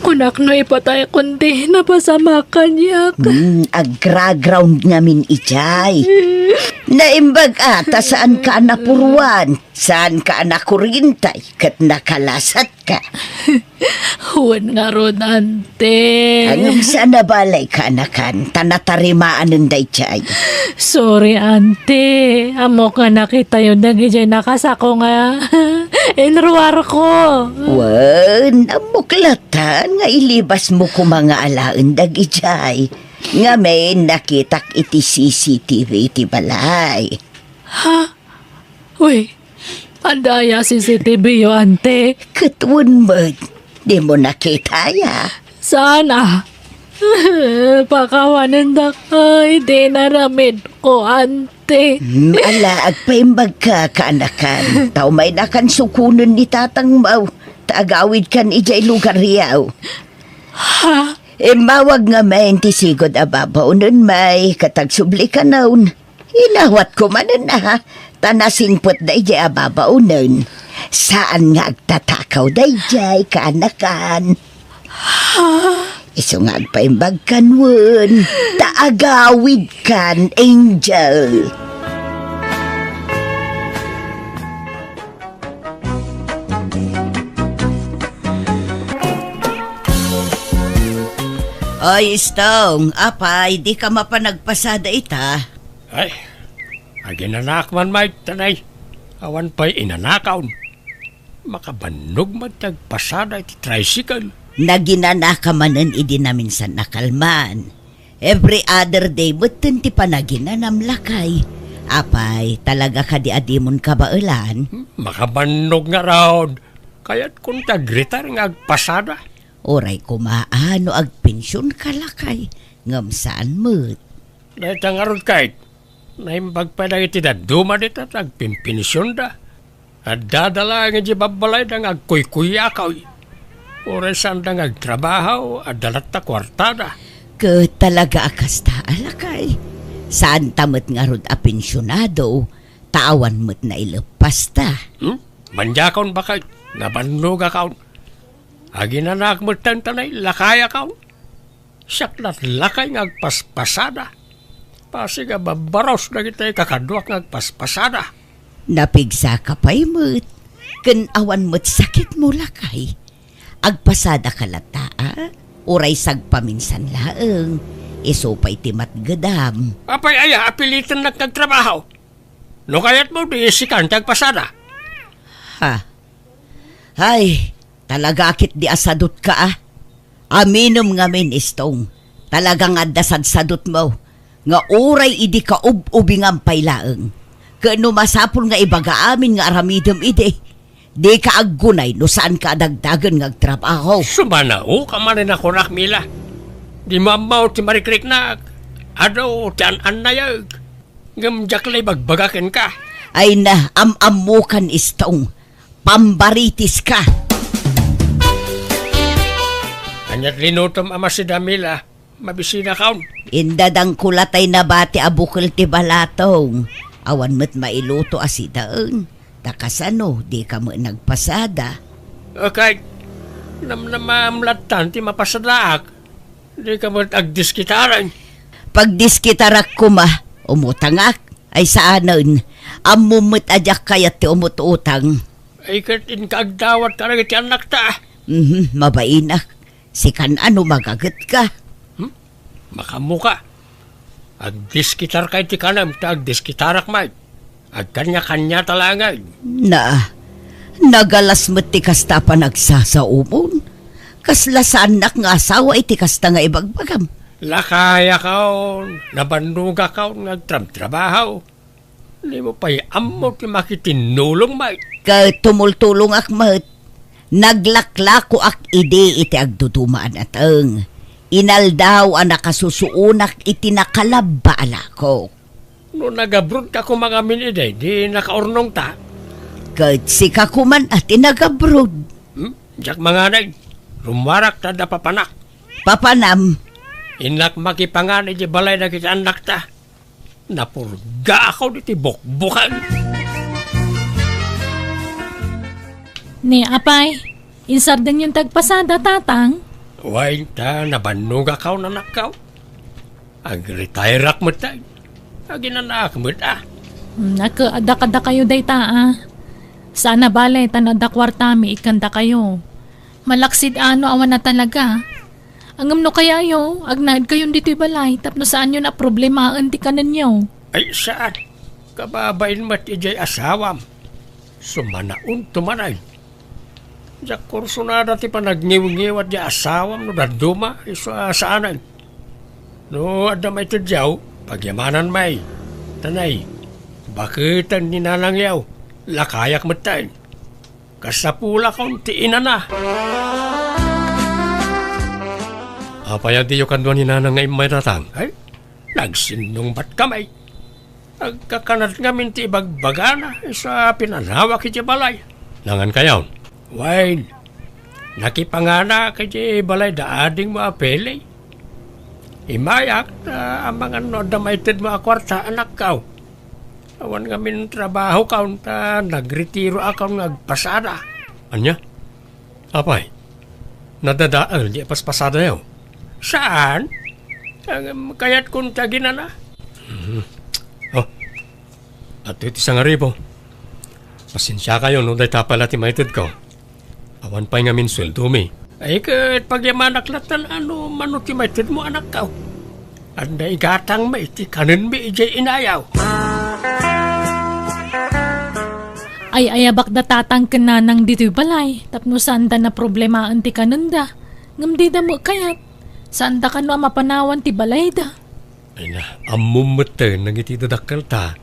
Speaker 4: Kunak no ipatay kundi napasama kanyak.
Speaker 5: Agra-ground namin ijay. Naimbag ata saan ka napuruan, saan ka nakurintay, kat nakalasat ka.
Speaker 4: Huwan nga ron, ante.
Speaker 5: Hanggang saan nabalay ka anakan, tanatarimaan ng daychay.
Speaker 4: Sorry, ante. Amo ka nakita yun nagijay nakasako nga. Inruwar ko.
Speaker 5: Wan, namuklatan nga ilibas mo ko mga alaan dagijay. Nga may nakitak iti CCTV iti balay.
Speaker 4: Ha? Uy, andaya CCTV yo, ante.
Speaker 5: Katun mo, di mo nakita ya.
Speaker 4: Sana. Pakawanan da kay di naramid ko, ante.
Speaker 5: Ala, agpaimbag ka kaanakan. Tao may nakan sukunon ni tatang mau. Taagawid kan ijay lugar yaw.
Speaker 4: Ha?
Speaker 5: Mawag nga may tisigod ababaw nun may katagsubli ka nun. Inawat ko manan na tanasingpot da ijay ababaw nun. Saan nga agtatakaw da ijay kaanakan? Iso nga agpaimbag kan wun. Taagawid kan, Angel. Oy, Stong, apay, di ka mapanagpasada ita.
Speaker 7: Ay, aginanak man may tanay. Awan pa'y inanakaw. Makabanog magtagpasada iti tricycle.
Speaker 5: Naginana ka manan idi namin sa nakalman. Every other day, butin ti panaginanam lakay. Apay, talaga ka di adimon ka baulan?
Speaker 7: Makabanog nga raod. Kaya't kung tagritar nga agpasada.
Speaker 5: Oray kumaano ag pensyon ka lakay. Ngam saan mo't?
Speaker 7: Dahil nga ron kahit. Naimbag pa na iti daduma dito at agpimpinisyon da. At dadala nga di babalay na agkuy-kuyakaw. Oray saan da agtrabaho at dalat ta kwartada.
Speaker 5: Ka talaga akas ta alakay. Saan tamot nga ron a pensyonado, tawan mo't na ilepas ta.
Speaker 7: Manjakon ba kayo? Nabannog akaw. Aginanak mo tantanay, lakay akaw. Siyak lakay nga agpaspasada. Pasiga babaros na kita kakadwak nga agpaspasada.
Speaker 5: Napigsa ka pa'y mo't. Kanawan mo't sakit mo lakay. Agpasada ka lata, uray sagpaminsan laeng. Iso pa'y timat gadam.
Speaker 7: Apay aya, apilitan na nagtrabaho. No kaya't mo di isikan agpasada.
Speaker 5: Ha? Ay, talaga akit di asadot ka Aminom nga min istong. Talagang adasad-sadot mo. Nga uray idi ka ub-ubing ang pailaeng. Kano masapol nga ibaga amin nga aramidom ide. Di ka aggunay no saan ka adagdagan nga agtrabaho.
Speaker 7: Sumanao ka man na kurak mila. Di mamaw ti marikrik na. Ado ti an nayag. Ngamjaklay bagbagakin ka.
Speaker 5: Ay na, am-amukan istong. Pambaritis ka.
Speaker 7: Kanyat linutom ama si Damila. Mabisina kaon.
Speaker 5: Indadang kulatay na bati abukol ti balatong. Awan mo't mailuto asidaeng. Takasano, di ka mo nagpasada.
Speaker 7: Okay. Namamlatan ti mapasadaak. Di ka mo agdiskitaran.
Speaker 5: Pagdiskitarak ko umutangak. Ay saanon, amumut ajak kayat ti umututang.
Speaker 7: Ay katin kaagdawat ka rin ti anak ta.
Speaker 5: Mabainak. Sikan ano magagat ka.
Speaker 7: Makamuka. Agdiskitar kay ti kanam ta agdiskitarak may. Agkanya-kanya talangay.
Speaker 5: Nagalas mo't ti kasta pa nagsasaumon. Kasla sa anak nga asawa iti kasta nga ibagbagam.
Speaker 7: Lakaya kaon, nabanduga kaon, nagtrabaho. Hindi mo pa'y amo ti makitinulong may.
Speaker 5: Tumultulong ak mat. Naglaklako ak ide iti agdudumaan ateng. Inaldaw ang nakasusuunak iti nakalabba alako.
Speaker 7: No nagabrod ka kung mga minide, di nakaurnong ta.
Speaker 5: Kahit si kakuman at inagabrod.
Speaker 7: Diyak mga nag, rumarak ta da papanak.
Speaker 5: Papanam.
Speaker 7: Inak makipanganay di balay na kita anak ta. Napurga ako di tibok-bukan.
Speaker 4: Ni apay, insardeng yung tagpasada tatang.
Speaker 7: Huwag ta, nabanuga ka na nakaw. Ag-retire mo ta. Aginanak mo ta.
Speaker 4: Nakaada kayo day ta Sana balay tanada kwartami ikanda kayo. Malaksid ano awan na talaga. Angam no kaya yo, agnaid kayon dito'y balay, tapno saan yun na problemahan ti kanan nyo.
Speaker 7: Ay saan? Kababain mat ijay asawam. Sumanaon tumanay. Diyak kurso na dati pa nagngiw-ngiwat di asawam no daduma iso saanan. No adamay ito diyaw, pagyamanan may. Tanay, bakit ang ninanangyaw? Lakayak matay. Kasapula kong tiinan na. Apayag di yung kanduan ni nanang ngay may ratang. Ay, nagsinong ba't kamay? Nagkakanat nga minti ibagbagana sa pinanawak iti balay. Nangan kayaw. Wine, nakipangana kiti balay daading mo apele. Imayak na ang mga damaited mo akwarta anak kaw. Awan kami trabaho kaw ta nagretiro akaw nagpasada. Anya? Apay, nadadaal di paspasada yaw. Saan? Kaya't kung tagina na. Oh, at ito isang aribo. Pasensya kayo no dahi tapala ti maitid ko. Awan pa'y nga min sweldo mi. Ay kat pagyamanak latan ano manuti may tid mo anak ka. Anday gatang may ti kanin mi ijay inayaw.
Speaker 4: Ay ayabak da tatang kananang dito'y balay. Tapno saan da na problema ti kananda. Ngam di da mo kayat. Saan da ka no mapanawan ti balay da.
Speaker 7: Ay na, amumuten nang iti dadakkel ta.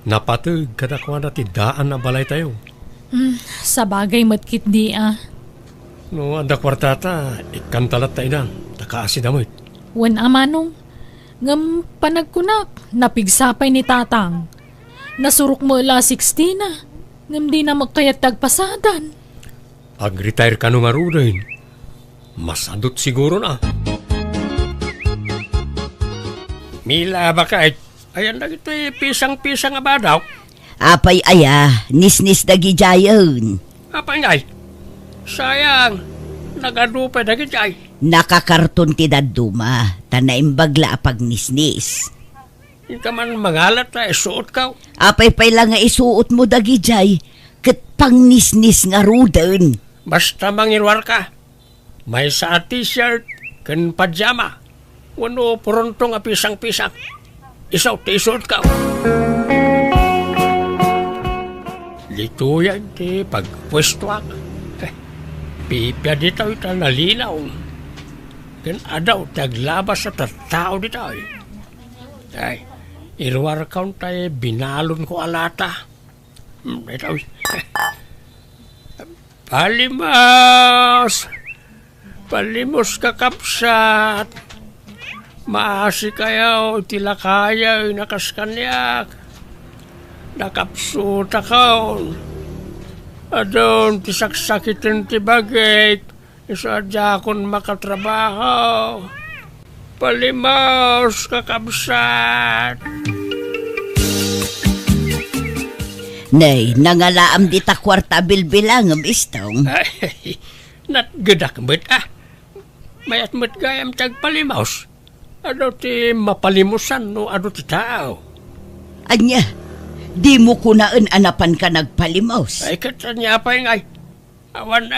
Speaker 7: Napatag kadakwa na ti daan na balay tayo.
Speaker 4: Sa bagay matkit di
Speaker 7: No, anda kwartata, ikantalat tayo na. Takaasi damit.
Speaker 4: Wan amanong. Ngam panagkunak. Napigsapay ni tatang. Nasurok mo la 16 na. Ngam di na magkayat tagpasadan.
Speaker 7: Pag-retire ka nung arudahin, masadot siguro na. Mila ba ka? Ayan na ito pisang-pisang ba daw?
Speaker 5: Apay aya, nisnis dagi jayon.
Speaker 7: Apa ngay? Sayang, nagadupay na gitay.
Speaker 5: Nakakarton ti daduma, tanaimbagla pag nisnis.
Speaker 7: Hindi ka man mangalat na isuot ka.
Speaker 5: Apay pay lang nga isuot mo dagi jay, kat pang nisnis nga rudan.
Speaker 7: Basta mangirwar ka. May sa t-shirt, kan pajama. Wano puruntong a pisang-pisang. Isaw ti isuot ka. Dito yan ti pagpwestuak. Pipya dito ito nalinaw. Kan adaw taglabas sa tatao dito. Ay, irwar kaun tayo binalon ko alata. Ito. Palimos! Palimos kakapsat! Maasi kayo, tilakayaw, nakaskanyak. Nakapsuta kaon. Adon, tisaksakitin tibagit. Isadya akong makatrabaho. Palimos, kakabsat.
Speaker 5: Nay, nangalaam di ta kwarta bilbilang ang istong.
Speaker 7: Ay, natgadak mo't Mayat mo't gayam tag palimos. Ano ti mapalimusan no ano ti tao.
Speaker 5: Anya, di mo kunaan anapan ka nagpalimos.
Speaker 7: Ay katanya pa yung ay. Awan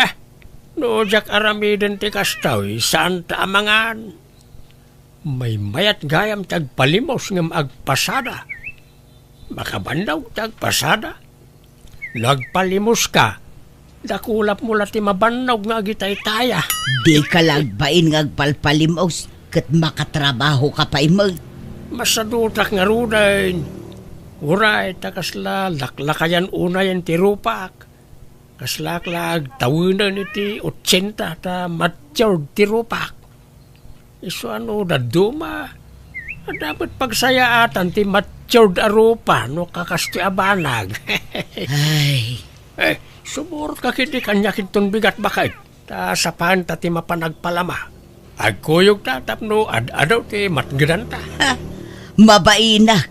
Speaker 7: no jak aramiden ti kastaw, saan taamangan. May mayat gayam tag palimos ngam agpasada. Makabandaw tag pasada. Nagpalimos ka. Dakulap mo lati mabandaw nga agitay taya.
Speaker 5: Di ka lagbain ngagpalpalimos kat makatrabaho ka pa mo.
Speaker 7: Masadutak nga rudain. Uray, takasla laklakayan unayan ti rupak. Kaslaklag tawinan iti 80 ta matyaw ti rupak. Iso ano daduma. Dapat pagsayaatan ti matyaw da rupa no kakasti abanag.
Speaker 5: Ay,
Speaker 7: Sumurot ka kiti kanyakin ton bigat bakit. Ta sapahan ta ti mapanagpalama. Agkuyog ta tapno adaw ti matgidan ta.
Speaker 5: mabainak.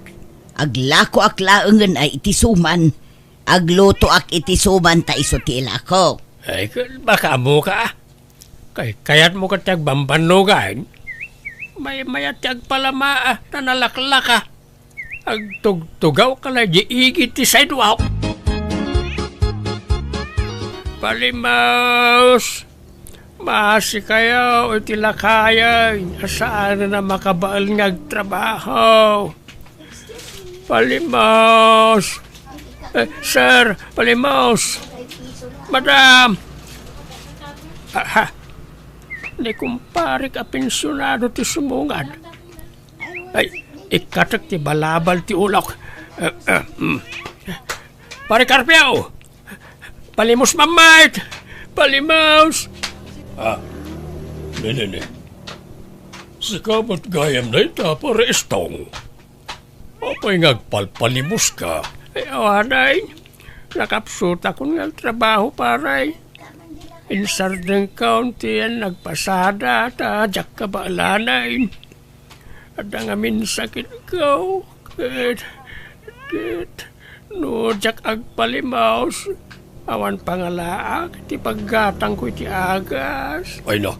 Speaker 5: Aglako aklaengen ay itisuman. Agluto ak itisuman ta isutila ko.
Speaker 7: Ay, baka mo ka. Kayat mo ka tiyag bambanugan. May tiyag palama na nalaklaka. Agtugtugaw ka na diigit ti sidewalk. Palimaos! Maasi kayo itila kaya. Saan na makabaal ngagtrabaho. Palimaos! Sir, Palimaos! Madam! Ni kumpare ka pensyonado ti sumungad. Ay, ikatak ti balabal ti ulok. Pare Carpio! Palimos mamait! Palimaos! Nene. Sikapat gayam na ita pare estong. Apay ngagpalpalimos ka. Ay, awanay. Nakapsut ako ng trabaho paray. Insardeng kaunti yan nagpasada ta jak kabaalanay. At ang amin sakit ko. No jak agpalimaos. Awan pangalaak ti paggatang ko iti agas. Ay na.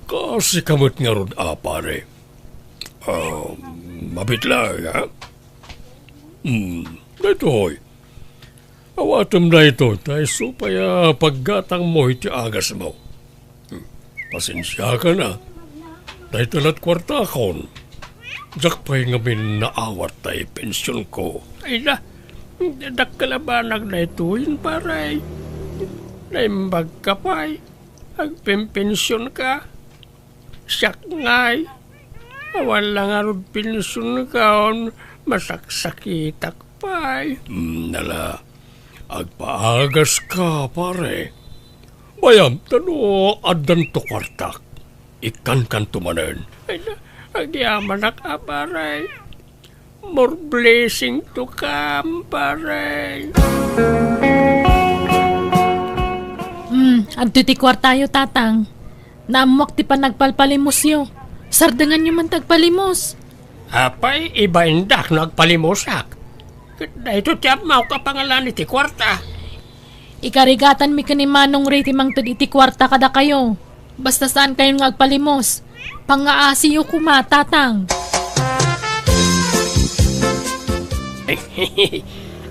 Speaker 7: Kasi kamot nga rod pare. Mabitla ha? Ito'y. Awatom na ito, tayo supaya paggatang mo iti agas mo. Pasensya ka na. Dahil talat kwarta akon. Jak pa'y ngamin naawat tayo pensyon ko. Ay na, dakkalabanag na ituin paray. Naimbag ka pa'y. Agpimpensyon ka. Siyak nga'y. Awan lang arod pensyon ka on. Masaksakitak pa'y. Nala, agpaagas ka pare. Bayam, tano, adan to kwartak. Ikan kan tumanen. Ay na, agyaman na ka, paray. More blessing to come, paray.
Speaker 4: Adto ti kwartayo, tatang. Naamwak ti pa nagpalpalimos yo. Sardangan nyo man tagpalimos.
Speaker 7: Apay, iba indak nagpalimusak. Ito tiyap mau ka pangalan iti kwarta.
Speaker 4: Ikarigatan mi kanimanong riti mang iti kwarta kada kayo. Basta saan kayong nagpalimos. Pangaasiyo kuma, tatang.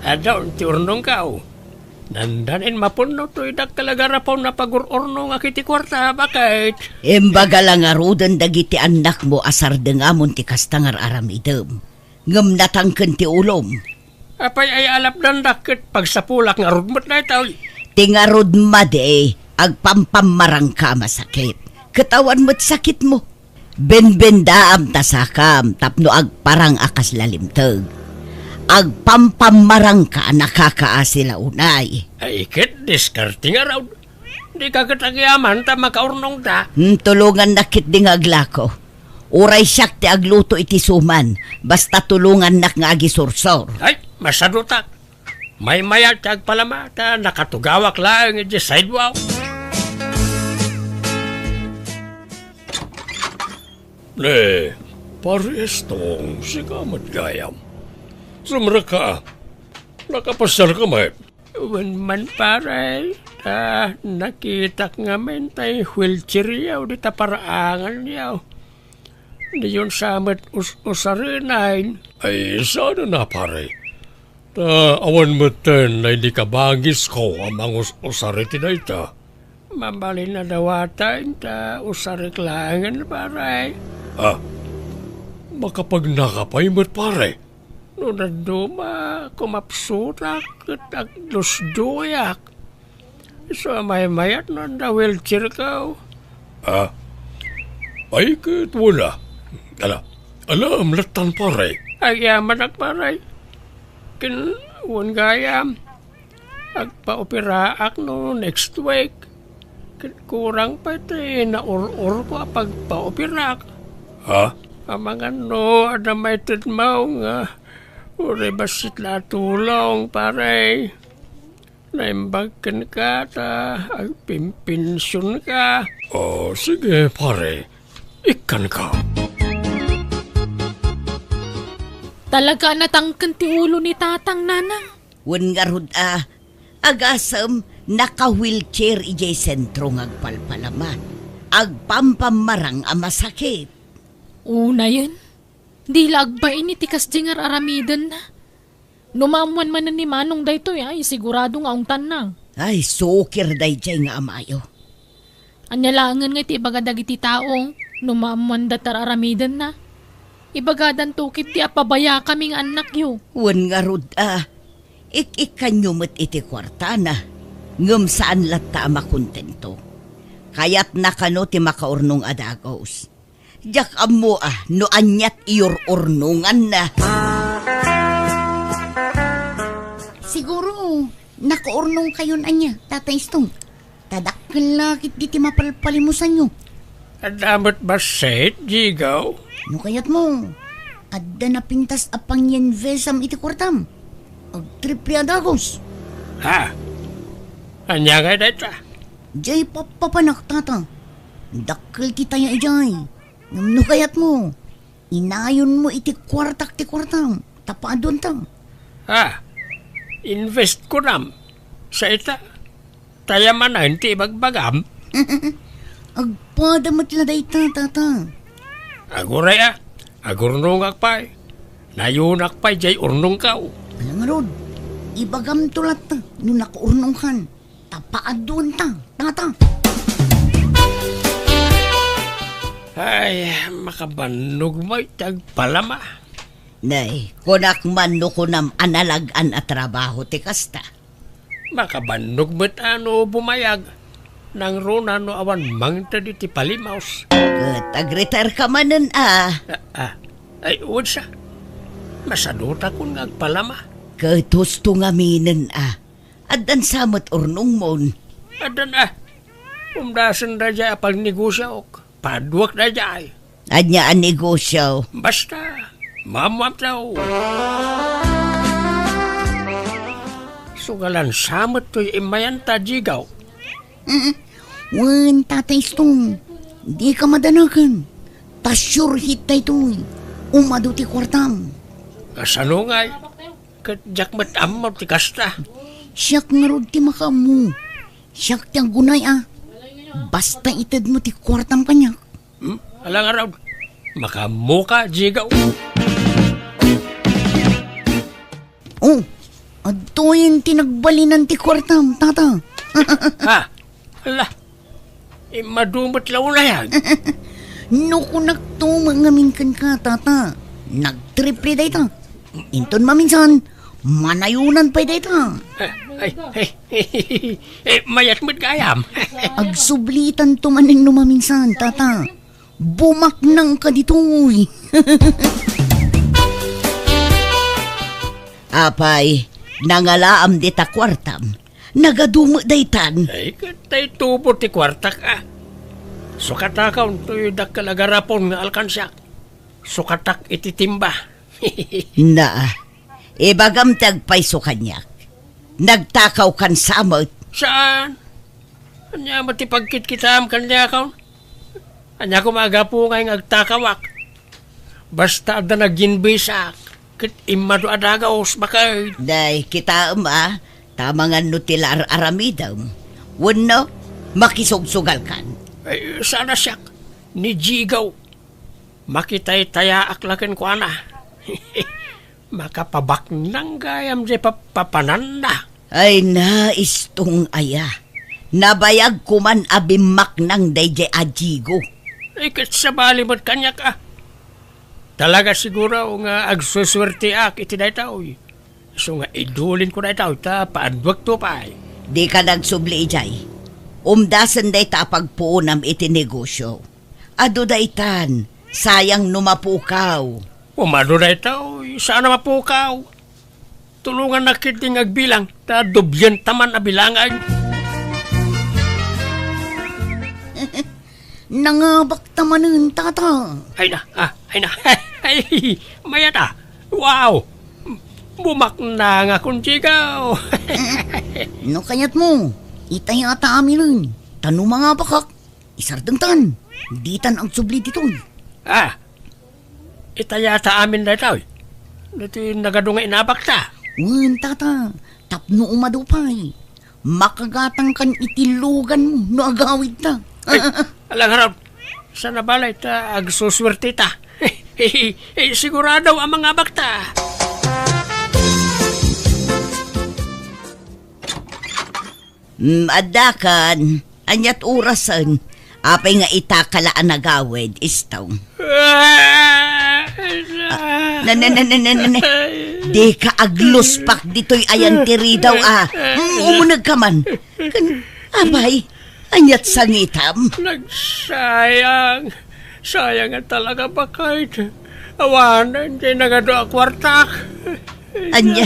Speaker 7: Adaw, ti urnong kao. Nandanin mapuno to idak kalagarapaw na pag-urno nga kiti kwarta, bakit?
Speaker 5: Embaga lang arudan dagiti anak mo asar dengamon ti kastangar aramidem. Ngem natangken ti ulom.
Speaker 7: Apay ay alap dandakit pagsapulak nga rudmot na itaw.
Speaker 5: Tingarod made, agpampamarang ka masakit. Katawan mo't sakit mo. Benbendaam tasakam, tapno agparang akas lalimtag. Agpampamarang ka nakakaasila unay.
Speaker 7: Ay ikit, diskarting araw. Di ka katagyaman ta makaurnong ta.
Speaker 5: Tulungan nakit ding aglako. Uray siyak ti agluto iti suman, basta tulungan nak nga agisursor.
Speaker 7: Ay, masadutak. May mayat tag palamata, nakatugawak lang iti sidewalk. Ne, pares tong sigamat gayam. Sumra ka, nakapasal ka may. Uwan man paray, nakita nga men tay wheelchair yaw, di ta paraangan yaw. Di yun samat usarinain. Ay, sana na paray. Awan mo ten na hindi ka bangis ko amang usariti na ita. Mambali na dawatan ta usarik langan paray. Makapag nakapay mo't paray. No naduma kumapsurak at aglusduyak. So may-mayat na wheelchair ka. Ay kit wala. Alam latan paray. Agyaman ak paray. Kinun gayam. Agpa-operaak no next week. Kurang pa ito na or ko pagpa-operaak. Amangan no, ada may titmaw nga. Uri basit la tulong paray. Naimbagkan ka ta, agpimpensyon ka. Sige pare, ikan ka.
Speaker 4: Talaga natangkan ti ulo ni tatang, nanang.
Speaker 5: Wan nga rod agasam naka-wheelchair ijay sentro ngagpalpalaman. Agpampamarang masakit.
Speaker 4: Una yun. Di lagbain ni tikas jengar aramidan na. Numamuan man ni Manong dayto ay sigurado nga ang tanang.
Speaker 5: Ay, sukir day jay nga amayo.
Speaker 4: Anyalangan nga ti ibagadag iti taong numamuan datar aramidan na. Ibagadan tukit ti apabaya kaming anak yo.
Speaker 5: Wan nga rod ikanyo mo't iti kwarta na. Ngam saan lata makontento. Kaya't nakano ti makaurnong adagos. Diyak amo no anyat iyor urnungan na.
Speaker 8: Siguro, nakaurnong kayo na niya, Tatay Stong. Tadakkel lakit di ti mapalpalimusan nyo.
Speaker 7: Adamot ba set, Jigaw?
Speaker 8: No kayat mo, adda na pintas apang yan vesam iti kwartam. Agtripi adagos.
Speaker 7: Anya nga dito?
Speaker 8: Jay papapanak, tata. Dakkel kita ya ijay. No kayat mo, inayon mo iti kwartak ti kwartam. Tapaadon tam.
Speaker 7: Invest ko nam. Sa ita, tayo man na hindi magbagam.
Speaker 8: Agpadamat na dayta, tata.
Speaker 7: Aguray agurnong akpay. Nayunak pa'y jay urnong kao.
Speaker 8: Alam nga rod, ibagam tulat ta, no nakaurnong kan. Tapaadon ta, tata.
Speaker 7: Ay, makabanog mo tagpalama.
Speaker 5: Nay, kunak man no kunam analagan at trabaho ti kasta.
Speaker 7: Makabanog mo't ano bumayag. Nang runa no awan mangta di ti palimaos.
Speaker 5: Kat agretire ka manen
Speaker 7: Ay, uwad siya. Masaduta kung nagpalama.
Speaker 5: Kat husto nga minen Adan samot urnong mon.
Speaker 7: Adan umdasan na dya apag negosyo ok. Padwak na dya ay.
Speaker 5: Anya ang negosyo.
Speaker 7: Basta, mamam tao. Sugalan samot to'y imayan ta jigaw.
Speaker 8: Wan, tatay Stong. Di ka madanagan. Tasyur hit na ito'y. Umado ti kwartam.
Speaker 7: Kasano nga'y? Kadyak matamam ti kasta.
Speaker 8: Siyak nga rod ti makamu. Siyak ti ang gunay Basta itad mo ti kwartam kanya.
Speaker 7: Alang araw, makamuka jigaw.
Speaker 8: Oh, ato yung tinagbalinan ti kwartam, tata.
Speaker 7: Ala, madumot law na yan.
Speaker 8: No kunak to mangamin kan ka, tata. Nagtriple day ta. Inton maminsan, manayunan pa day ta.
Speaker 7: Mayat mo't gayam.
Speaker 8: Agsublitan to maning numaminsan, tata. Bumaknang ka dito'y.
Speaker 5: Apay, nangalaam di ta kwartam. Nagadumo daytan.
Speaker 7: Ay, katay tubo ti kwartak Sukatakaw to'y dakalagarapon nga alkansyak. Sukatak ititimba.
Speaker 5: Ibagam tagpaiso kanyak. Nagtakaw kan samot.
Speaker 7: Saan? Anya matipagkit kitam kanya kaw? Anya kumagapo ngay ngagtakawak. Basta da naginbisak. Kit imado adagaos bakay.
Speaker 5: Day, kita tamangan no tilar aramidam. Wano, makisugsugal kan.
Speaker 7: Ay, sana siyak. Ni Jigaw. Makitay taya aklaken ko Makapabak nang gayam di papanan na.
Speaker 5: Ay naistong Nabayag kuman abimak ng dayjay ajigo.
Speaker 7: Ay, kat sa bali mo't kanya ka. Talaga siguro nga agsuswerte iti dahi tao. So nga idulin ko dahi tao, paadwag to pa ay.
Speaker 5: Di ka nagsubli ijay. Umdasan day ta pagpuunam iti negosyo. Ado daytan, sayang numapukaw.
Speaker 7: Umado dahi tao, sana mapukaw. Tulungan na kiting agbilang, dubyan taman abilangan.
Speaker 8: Nangabak tamanin, tata.
Speaker 7: Ay na. Ay, mayata. Wow! Bumak na nga kung jigaw.
Speaker 8: No kayat mo, itay ata amin rin. Tano mga bakak, isardengtan. Ditan ang subli dito.
Speaker 7: Itayata amin na ito. Dito yung nagadunga inabak ta.
Speaker 8: Wan, tata, tapno umadupay. Makagatang kan itilugan mo, no agawid ta.
Speaker 7: Alang harap, sa nabalay ta agsuswerte ta. Sigurado ang mga bakta.
Speaker 5: Adakan, anyat orasan, apay nga itakalaan nagawid, istaw. Di ka agluspak dito'y ayan tiri daw Umunag ka man. Abay, anyat sangitam.
Speaker 7: Nagsayang. Sayang nga talaga ba kahit awanan di nagado ang kwartak.
Speaker 5: Anya,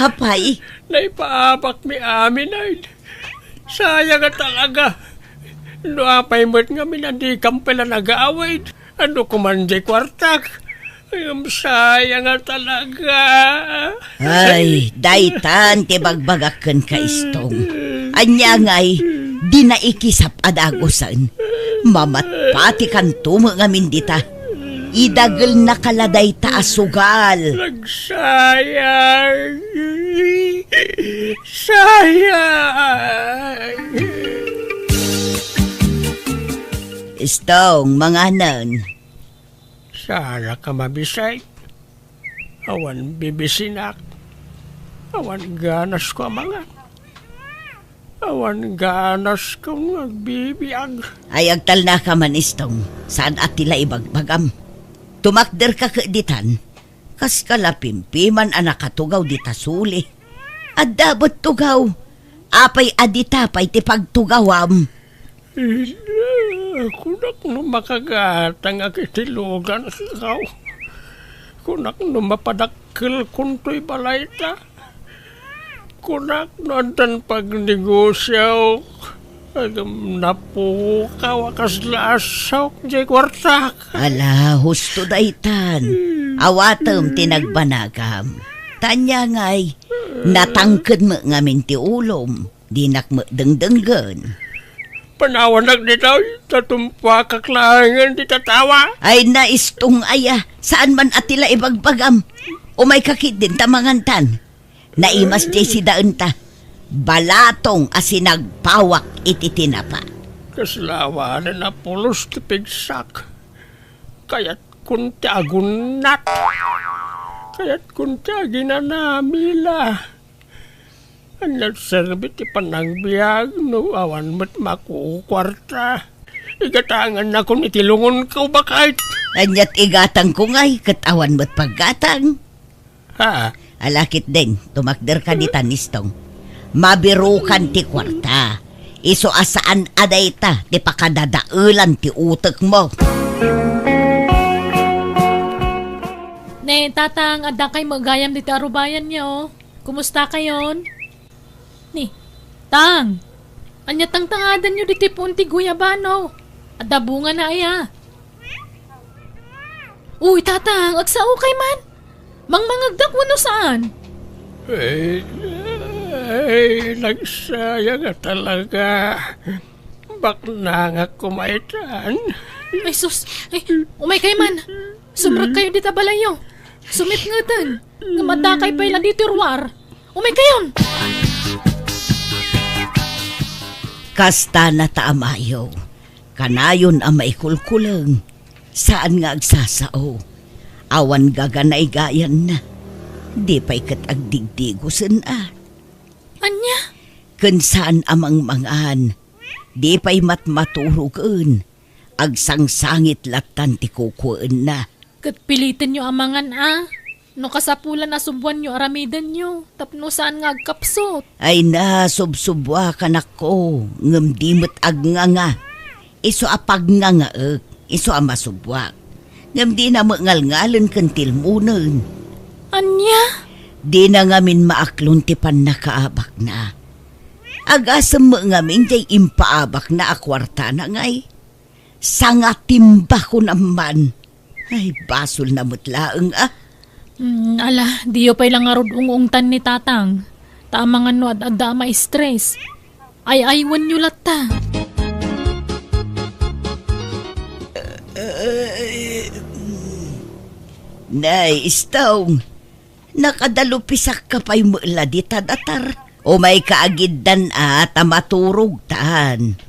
Speaker 5: hapay.
Speaker 7: Naipaabak mi amin ay. Sayang nga talaga. No apay mo't nga minandi kampela nag-aaway. Ano kuman di kwartak. Ayun, sayang nga talaga.
Speaker 5: Ay, daytan tibagbagakan ka istong. Anya nga'y, di na ikisap adagosan. Mamatpati kan tumo ngamin dita. Idagel na kaladay ta asugal.
Speaker 7: Nagsayang. Sayang.
Speaker 5: Istong, mga anan.
Speaker 7: Sana ka mabisay. Awan bibisinak. Awan ganas ko mga. Awan ganas kong nagbibiyag.
Speaker 5: Ay agtal na ka man istong, saan at tila ibagbagam. Tumakder ka ditan, kas kalapimpiman anak katugaw dita suli. At dabot tugaw, apay aditapay ti pagtugawam.
Speaker 7: Kunak no makagatang akitilugan ikaw. Kunak no mapadakkel kunto'y balay ta. Kunak no andan pagnegosyaw. Agam napukaw akas lasaw jay kwartak.
Speaker 5: Ala, husto daytan. Awatem tinagbanagam. Tanya ngay, natangked mo ngamin ti ulom. Dinak mo dengdenggen.
Speaker 7: Panawanag ni daw, tatumpa kaklahangan di tatawa.
Speaker 5: Ay naistong aya, saan man atila ibagbagam. O may kakit din tamangantan. Naimas di si daunta. Balatong asinagpawak iti tinapa.
Speaker 7: Kaslawa na pulos ti pigsak. Kaya't kunti agunat. Kaya't kunti aginanamila. Anyat serbit ti panagbiag no awan mat makukwarta. Igatangan na kung itilungon ko bakit.
Speaker 5: Anyat igatang ko ngay, katawan mo't paggatang.
Speaker 7: Ha?
Speaker 5: Alakit din, tumakder ka di tanistong. Mabirukan ti kwarta. Iso asaan aday ta, ti pakadadaulan ti utek mo.
Speaker 4: Ne, tatang, adda kay magayam dito arubayan niyo. Kumusta kayon? Ni, tang, anya tang-tangadan niyo dito punti guyabano. Adda bunga na aya. Uy, tatang, agsao kay man. Mangmangagdak wano saan?
Speaker 7: Nagsayang nga talaga. Bakna nga kumaitan.
Speaker 4: Ay, sus, ay, umay kay man. Sumrag kayo dito balayo. Sumit nga tan. Nga madakay pa ilan dito ruwar. Umay kayon.
Speaker 5: Kasta na taamayo. Kanayon ang maikulkulang. Saan nga agsasao? Awan gaganay gayan na. Di pa'y kat agdigdigusan
Speaker 4: Anya?
Speaker 5: Kun saan amang mangan. Di pa'y matmaturugan. Agsangsangit latan ti kukuan na.
Speaker 4: Kat pilitin nyo amangan No kasapulan na subuan nyo aramidan nyo. Tapno saan nga agkapsot.
Speaker 5: Ay na, subsubwa kanak ko. Ngam dimot agnganga. Iso apag nga iso amasubwak. Ngam di na mangal-ngalan kantil munan.
Speaker 4: Anya?
Speaker 5: Di na ngamin maaklon ti pan nakaabak na. Agasam mo ngamin jay impaabak na akwarta na ngay. Sanga timba ko naman. Ay basol na mutlaang
Speaker 4: Ala, diyo pa'y lang arod ungungtan ni tatang. Tamangan no at adda ma-stress. Ay aywan nyo lata.
Speaker 5: Nay, istong. Nakadalupisak ka pa'y mula di tadatar. O may kaagiddan at maturog tan.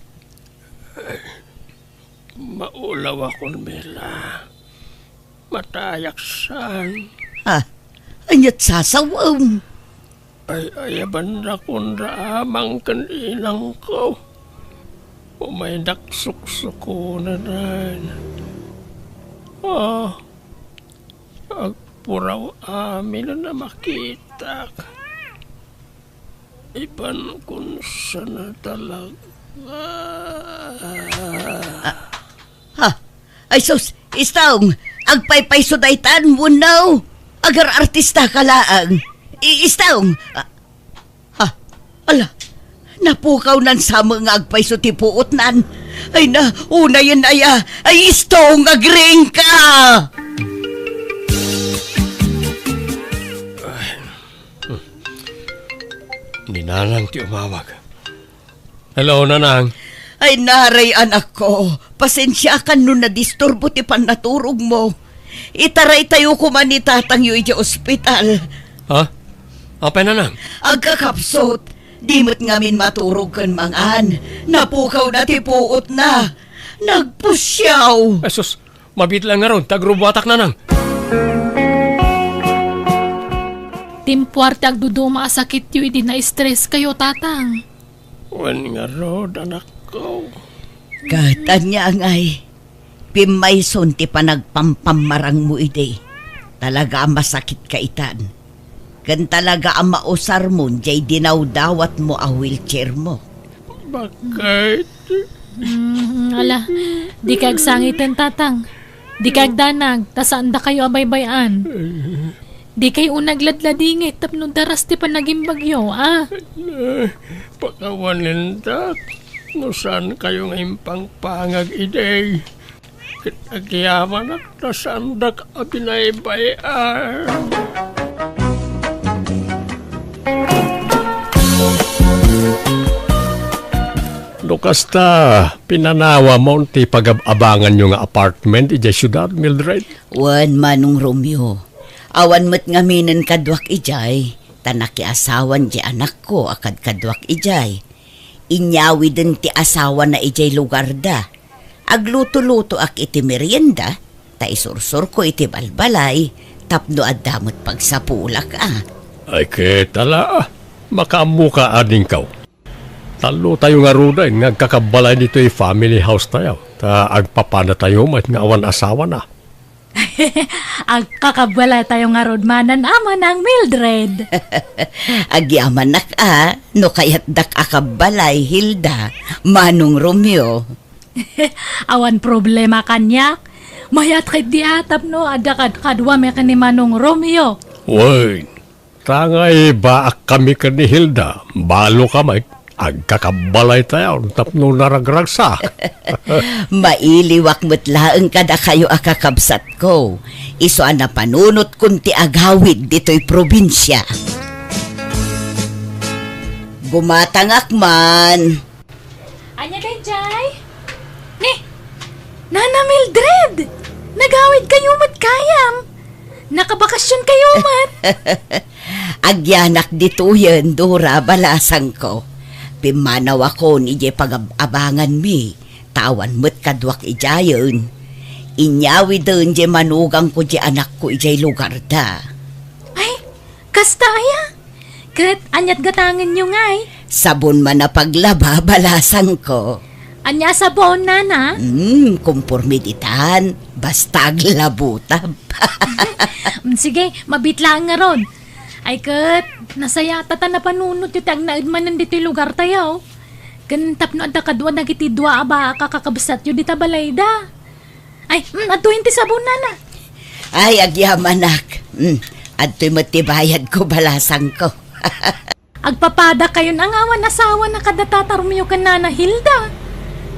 Speaker 7: Maulaw akong Mela. Matayaksan.
Speaker 5: Anyat sasawam.
Speaker 7: Ay ayaban na kung raamang kanilang ko. Umay naksuksoko na rin. Agpuraw amin na makita. Iban kung sana talaga.
Speaker 5: Ay sus, istong. Agpaypay sudaytan mo now. Agar artista ka laang. Istong. Ala. Napukaw nan sa mga agpay sutipuot nan. Ay na, una yan aya. Ay istong, agring ka.
Speaker 7: Ninanang ti umawag. Hello, Nanang.
Speaker 5: Ay naray anak ko. Pasensya ka nun na disturbo ti panaturog mo. Itaray tayo kuman ni tatang yu iti ospital.
Speaker 7: Ha? Apay, Nanang?
Speaker 5: Agkakapsot. Dimot ngamin maturog kan mangan. Napukaw na tipuot na. Nagpusyaw.
Speaker 7: Asus, mabit lang nga ron. Tagrubuatak, Nanang.
Speaker 4: Timpuarte agduduma asakit yu iti na stress kayo tatang.
Speaker 7: Wan nga rod, anak ko.
Speaker 5: Katanya ay, pimayson ti panagpampamarang mo ide. Talaga ang masakit kaitan. Kan talaga ang mausar mo, jay dinawdawat mo a wheelchair mo.
Speaker 7: Bakit?
Speaker 4: Ala, di kag sangitan tatang. Di kag danag, tasaan da kayo abaybayan. Di kayo unagladladingit tapno daras ti panaging bagyo, ah.
Speaker 7: Pakawanin ta. No saan kayo ngayon pangpangag iday? Kitagyaman at nasaan da ka binaybayan? Kasta, pinanawa mo ti pag-abangan nyo nga apartment ija syudad, Mildred?
Speaker 5: Wan manong Romeo. Awan mo't ngaminan kadwak ijay. Tanaki asawan di anak ko akad kadwak ijay. Inyawi din ti asawa na ijay lugar da. Agluto-luto ak iti merienda. Ta isursur ko iti balbalay. Tapno adamot pagsapulak
Speaker 7: Ay ketala, makamuka ading kaw. Talo tayo nga ruda, nagkakabalay dito yung family house tayo. Ta agpapana tayo, mat nga awan asawa na.
Speaker 4: Ag kakabala tayo nga rodmanan ama ng Mildred.
Speaker 5: Agyaman nak no kayat dak akabalay Hilda, manong Romeo.
Speaker 4: Awan problema kanyak. Mayat kay di atap no, adakad kadwa me ni manong Romeo.
Speaker 7: Wait, tangay baak kami ka ni Hilda, balo kamay. Agkakabalay tayo, tapno naragragsak.
Speaker 5: Mailiwak mo't laeng kada kayo akakabsat ko. Iso na panunot kunti agawid dito'y probinsya. Gumatangak man.
Speaker 4: Anya kay Jay? Nana Mildred! Nagawid kayo mat kayam. Nakabakasyon kayo mat.
Speaker 5: Agyanak dito yan, Dora, balasang ko. Pimanaw ako ni Jay pag-abangan mi. Tawan mo't kadwak ijayon. Inyawi doon Jay manugang ko Jay anak ko ijay lugar da.
Speaker 4: Ay, kasta aya. Kat anyat gatangan nyo ngay.
Speaker 5: Sabon man na paglaba, balasang ko.
Speaker 4: Anya sabon, nana?
Speaker 5: Kumpurmiditan. Basta aglabutab.
Speaker 4: Sige, mabitlaan nga ron. Ay kat, nasaya tata na panunot yung tag naidmanan dito yung lugar tayo. Ganitap no adda kadwa nagitidwa aba kakakabsat yung dita balay da. Ay, atuhin ti sabon nana.
Speaker 5: Ay, agyamanak. Adto'y matibayad ko balasang ko.
Speaker 4: Agpapada kayo ng awan asawa na kadatatarmiyo ka nana Hilda.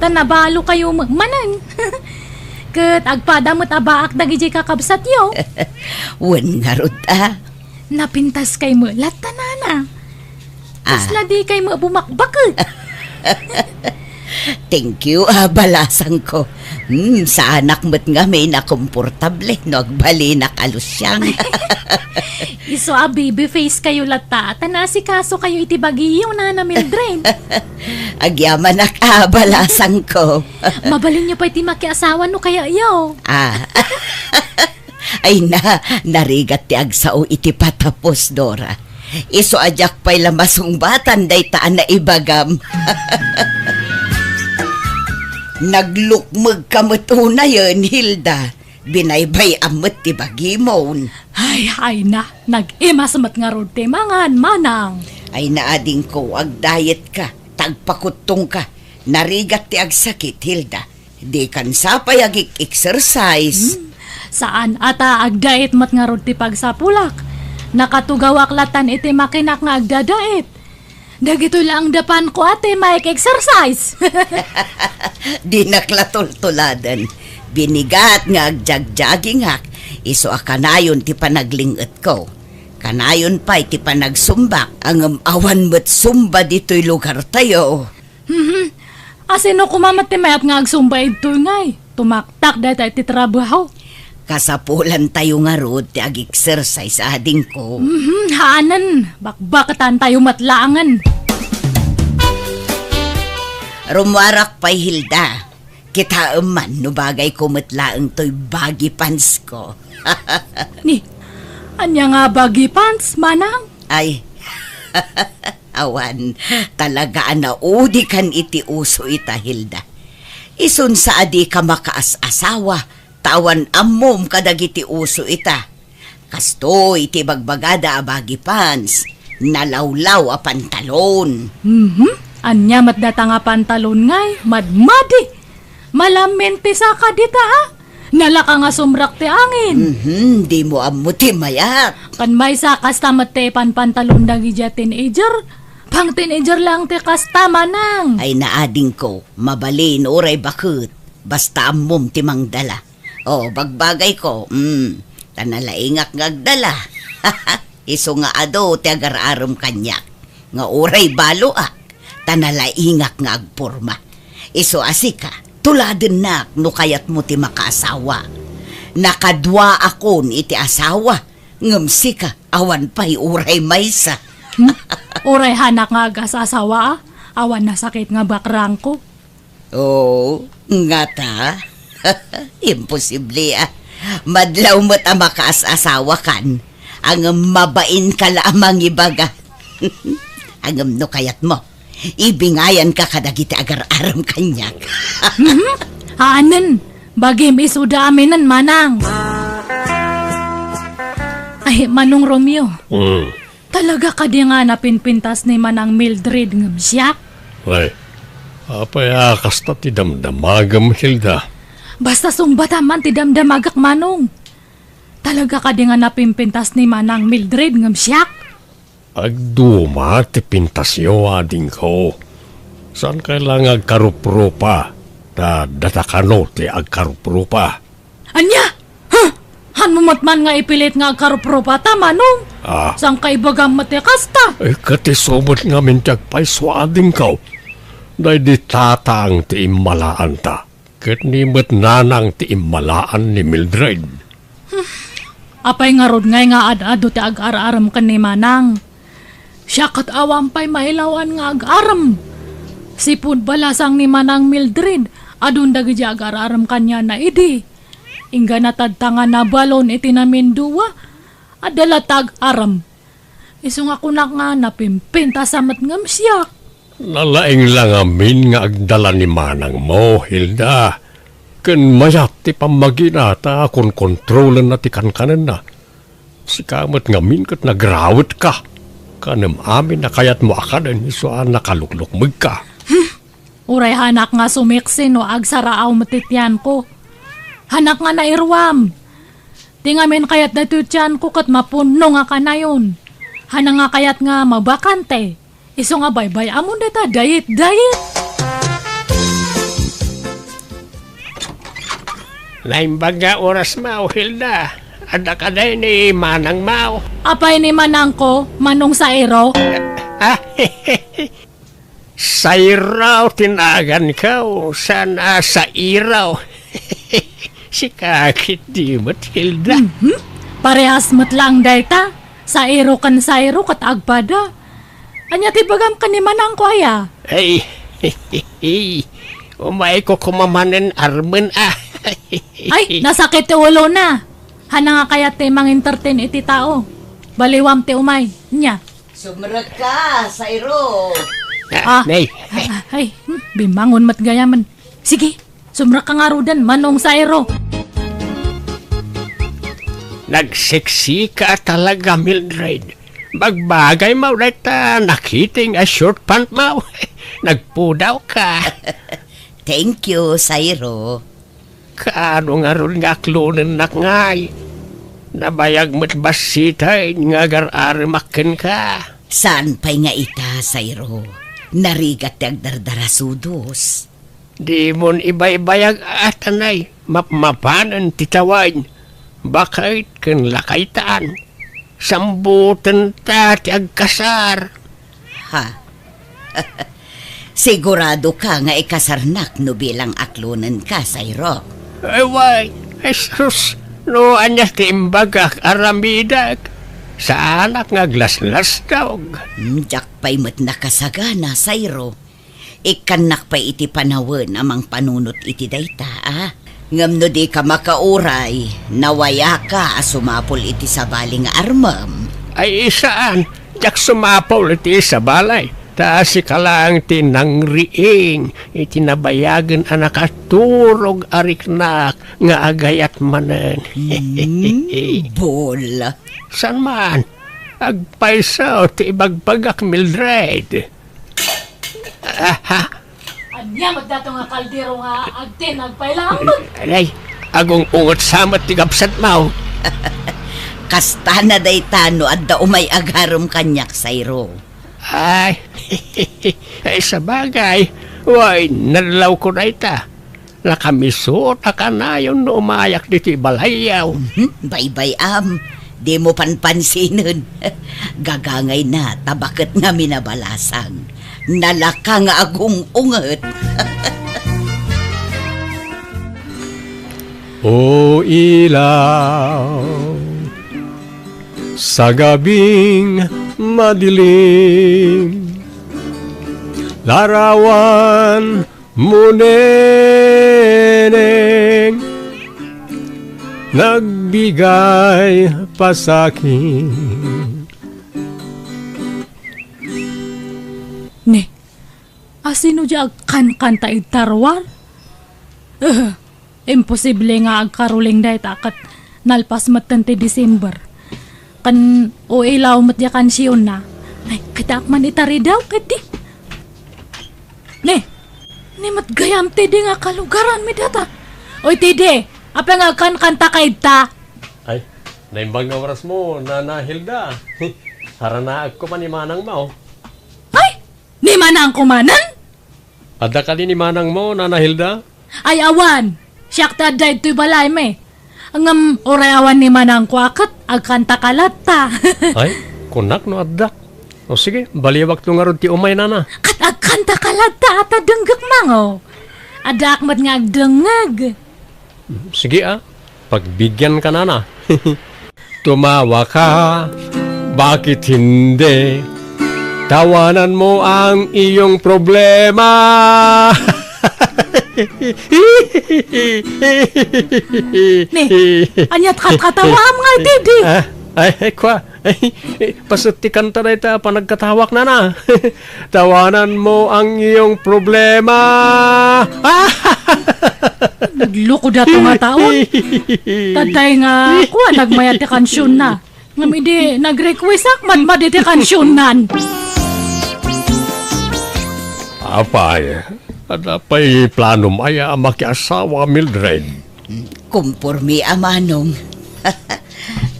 Speaker 4: Tanabalo kayo magmanan. Kat agpada mo't abaak dagijay kakabsat yo.
Speaker 5: Wan nga rod
Speaker 4: Napintas kay mo lata nana. Tasla di kay mo bumakbakot.
Speaker 5: Thank you, balasang ko. Sa anak mo't nga may nakomportable, no agbali nakalusyang.
Speaker 4: Iso baby face kayo lata, tanasi kaso kayo itibagiyo na Mildred.
Speaker 5: Agyaman balasang ko.
Speaker 4: Mabalin niyo pa iti makiasawa no kaya yo.
Speaker 5: Ay narigat ti agsao iti patapos, Dora. Iso ajak pa'y lamasong batan day taan na ibagam. Naglukmag kamot una yun, Hilda. Binaybay amot ti bagimon.
Speaker 4: Ay na, nag-imasamat nga rod ti mangan manang.
Speaker 5: Ay naading ko, ag-diet ka, tagpakutong ka. Narigat ti agsakit, Hilda. Di kan sapay ag-exercise.
Speaker 4: Saan ata ag-diet mat nga rod ti pagsapulak? Nakatugawak latan iti makinak nga agdadait. Dagito lang dapan ko ate exercise.
Speaker 5: Di naklatultuladan. Binigat nga agjagjaging hak. Iso akanayon ti panaglinget ko. Kanayon pa iti panagsumbak. Ang awan mo't sumba dito'y lugar tayo.
Speaker 4: Asino kumamat ti mayat nga agsumba ito ngay. Tumaktak dahil tayo ti trabaho.
Speaker 5: Kasapulan tayo nga rod ti ag-exercise ading ko.
Speaker 4: Haanan, bakbakatan tayo matlaangan.
Speaker 5: Rumwarak pa'y Hilda. Kita man no bagay ko matlaang to'y baggy pants ko.
Speaker 4: Anya nga baggy pants, manang?
Speaker 5: Ay, Awan, talaga udi kan iti uso ita, Hilda. Isun sa adi ka makaas-asawa, tawan ammom kadagiti uso ita. Kasto iti bagbagada abagi pants, nalawlaw a pantalon.
Speaker 4: Anya matdata nga pantalon ngay, madmadi. Malamente sa kadita ha. Nalaka nga sumrak ti angin.
Speaker 5: Di mo amuti mayat.
Speaker 4: Kan may sa kastamat te pantalon dagi ja teenager. Pang teenager lang te kastama nang.
Speaker 5: Ay naading ko, mabalin oray bakit. Basta ammom timang dala. O, bagbagay ko, tanalaingak ngagdala. Iso nga ado, ti agar-arom kanyak. Nga oray balo tanalaingak nga agporma. Iso asika, tuladin nak, no kayat mo ti makaasawa. Nakadwa akon iti asawa. Ngamsika, awan pa'y oray maysa.
Speaker 4: Uray hanak nga agasasawa awan na sakit nga bakrang ko.
Speaker 5: Oo, nga ta. Imposible Madlaw mo't makaasawa kan. Ang mabain ka lamang ibaga. Ang no kayat mo. Ibingayan ka kadagiti agar-aram kanyak.
Speaker 4: Haanan, bagim isuda aminan manang. Ay, Manong Romeo. Talaga ka di nga napinpintas ni Manang Mildred ngam siya?
Speaker 7: Ay, apaya kasta ti damdamagam, Hilda.
Speaker 4: Basta sumbataman ti damdamagak Manong. Talaga ka di nga napimpintas ni Manang Mildred ngam siya?
Speaker 7: Agduma ti pintasyo ading ko. Saan kailang agkaruprupa? Datakano ti agkaruprupa.
Speaker 4: Anya? Hanumot man nga ipilit nga agkarupropa ta, Manong. Sang kaibagang matikasta.
Speaker 7: Ay katisomot nga mintag pa'y swading ka. Dahil di tataang ti imalaan ta. Kat nimot nanang ti imalaan ni Mildred.
Speaker 4: Apay nga rod ngay nga ad-ado ti ag-araram ka ni Manang. Siya kat awam pa'y mailawan nga ag-aram. Sipud balasang ni Manang Mildred, adun dagi di ag-araram kanya na idi. Ingga natadtangan na balon iti namin duwa, adalatag aram. Iso nga kunak nga napimpinta samat ngam siya.
Speaker 7: Nalaing lang amin nga agdala ni Manang mo, Hilda. Ken mayat ti pamaginata kung kontrolan na ti kankanan na. Sikamat ngamin kat nagrawit ka. Kanem amin na kayat mo akadan isuan nakaluklukmig ka.
Speaker 4: Uray hanak nga sumiksin o agsaraaw matityan ko. Hanak nga nairwam. Di nga men kayat datutyan ko kat mapuno nga ka na yun. Hana nga kayat nga mabakante. Iso nga baybay amon deta dayit.
Speaker 7: Naimbaga oras mao, Hilda. Ada ka day ni Manang mao.
Speaker 4: Apay ni Manang ko, Manong Sairo.
Speaker 7: Sa iraw tinagan ka o sana sa iraw. Si kakit di mo't, Hilda.
Speaker 4: Parehas mo't lang dayta. Sairo kan sairo kat agpada. Anya tibagam ka ni Manang ko aya.
Speaker 7: Ay, umay ko kumamanin armen
Speaker 4: Ay, nasakit ti ulo na. Hana nga kaya ti mang entertain iti tao. Baliwam ti umay. Nya.
Speaker 5: Sumrat ka, Sairo.
Speaker 7: Nay.
Speaker 4: Ay, bimangon mat gayaman. Sige, sumra ka nga rudan, Manong Sairo.
Speaker 7: Nagseksi ka talaga, Mildred. Bagbagay mo reta nakiting a short pant mo. Nagpudaw ka.
Speaker 5: Thank you, Sairo.
Speaker 7: Kaano nga ron nga klonen nak ngay. Nabayag mo't basitay nga gar-arimakin ka.
Speaker 5: Saan pa'y nga ita, Sairo? Narigat ti agdardarasudos.
Speaker 7: Di mon ibay-bayag atanay. Mapmapanan titawain. Bakit kan lakaitaan? Sambutan ta ti agkasar.
Speaker 5: Ha? Sigurado ka nga ikasarnak no bilang aklunan ka, Sairo.
Speaker 7: Ay, why? Jesus, no anyas ti imbagak aramidak. Sa anak nga glaslas daw.
Speaker 5: Jak pa'y mat nakasagana, Sairo. Ikanak pa iti panawan amang panunot iti dayta, Ngam no di ka makauray, nawaya ka asumapol iti sabaling armam.
Speaker 7: Ay isaan, Jak sumapaw iti sa balay. Taas si kalang tinangriing, itinabayagan anak at turog ariknak nga agayat manen.
Speaker 5: Bola.
Speaker 7: San man? Agpaisaw ti ibagbagak Mildred.
Speaker 4: Anya magdato nga kaldero nga agtin nagpailamot.
Speaker 7: Alay, agong ungot samat ti gapsat mau.
Speaker 5: Kasta na day tano at da umay agarom kanyak sayro.
Speaker 7: Ay, sa bagay, way, nalaw ko na ita. Nakamisot ka na yung umayak dito balayaw.
Speaker 5: Bye-bye, Di mo panpansinin. Gagangay na, tabakat nga minabalasang. Nalaka nga agong unget.
Speaker 7: O ilaw, sa gabing madilim, larawan mo neneng, nagbigay pa sa'kin.
Speaker 4: Ne, asino di agkan-kanta itarwar? Imposible nga agkaruling dahi takat nalpas matante December. Kan o ilaw mat ya kansyon na. Ay, katak man itari daw, kati. Ne, mat gayam tede nga kalugaran mi data. Oy, tede, apa nga kan-kanta kaid ta?
Speaker 7: Ay, naimbang na oras mo, Nana Hilda. Haranaag ko pa ni Manang mo.
Speaker 4: Ay, ni manang kumanan?
Speaker 7: Ada ka din ni Manang mo, Nana Hilda?
Speaker 4: Ay, awan. Siyak ta dahi to'y balay me. Ang oray awan ni manang kwakat, agkanta kalata.
Speaker 7: Ay, kunak no addak. O sige, baliwag to nga ron ti umay, Nana.
Speaker 4: Kat agkanta kalata at adenggak mango. Adak mat nga agdengag.
Speaker 7: Sige pagbigyan ka, Nana. Tumawa ka, bakit hindi? Tawanan mo ang iyong problema.
Speaker 4: Ne, anyat katkatawam nga tidi.
Speaker 7: Ay, kwa. Pasuti kanta na ita, panagkatawak na. Tawanan mo ang iyong problema.
Speaker 4: Nagloko dato nga taon. Tatay nga, kuha nagmayat ti kansyon na. Ngam hindi, nag-request akman ti kansyon nan.
Speaker 7: Apay, adapay plano maya makiasawa Mildred.
Speaker 5: Kumpurmi amanong.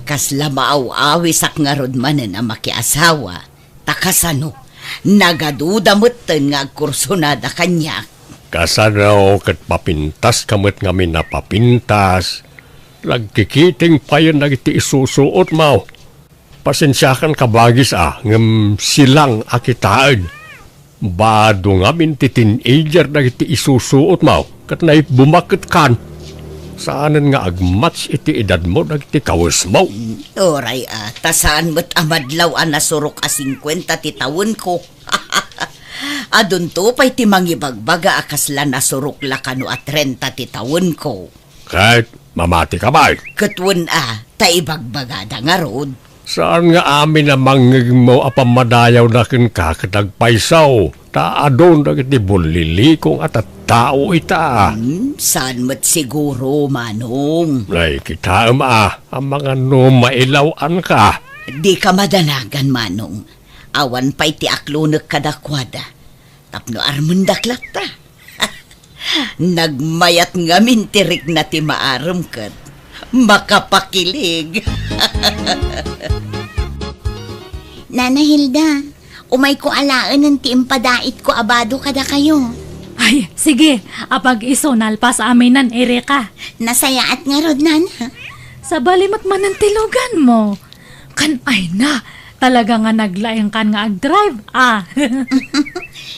Speaker 5: Kasla maaw-awisak nga rod manen ang makiasawa. Takasano, nagaduda moten nga kursunada kanya.
Speaker 7: Kasano kat papintas kamot nga minapapintas. Lagkikiting pa yun nagiti isusuot mo. Pasensyakan ka bagis ngam silang akitaan. Bado nga minti teenager nagiti isusuot mo. Kat na bumakit kan. Saanan nga agmats iti edad mo nagiti kawas mo.
Speaker 5: Oray tasaan mo't amadlaw nasurok 50 ti taon ko. Adun to pa'y ti mangibagbaga akasla nasurok la kano 30 ti taon ko.
Speaker 7: Kahit mamati ka ba?
Speaker 5: Katwan taibagbagada nga rod.
Speaker 7: Saan nga amin na mangig mo apamadayaw na kin kakatagpaisaw? Taadon na kiti bulilikong at tao ita.
Speaker 5: Saan mo't siguro, Manong?
Speaker 7: Ay, kita ang mga numailawan ka.
Speaker 5: Di ka madanagan, Manong. Awan pa'y ti aklunak kadakwada. Tapno armundaklak ta. Nagmayat nga mintirik na ti maaram kat. Makapakilig.
Speaker 8: Nana Hilda, umay ko alaan ng tiimpadait ko abado kada kayo.
Speaker 4: Ay, sige, apag iso nalpas aminan Erika.
Speaker 8: Nasayaat nga rod, Nana.
Speaker 4: Sa balimat man ang tilugan mo. Kan ay na, talaga nga naglayang kan nga ag-drive,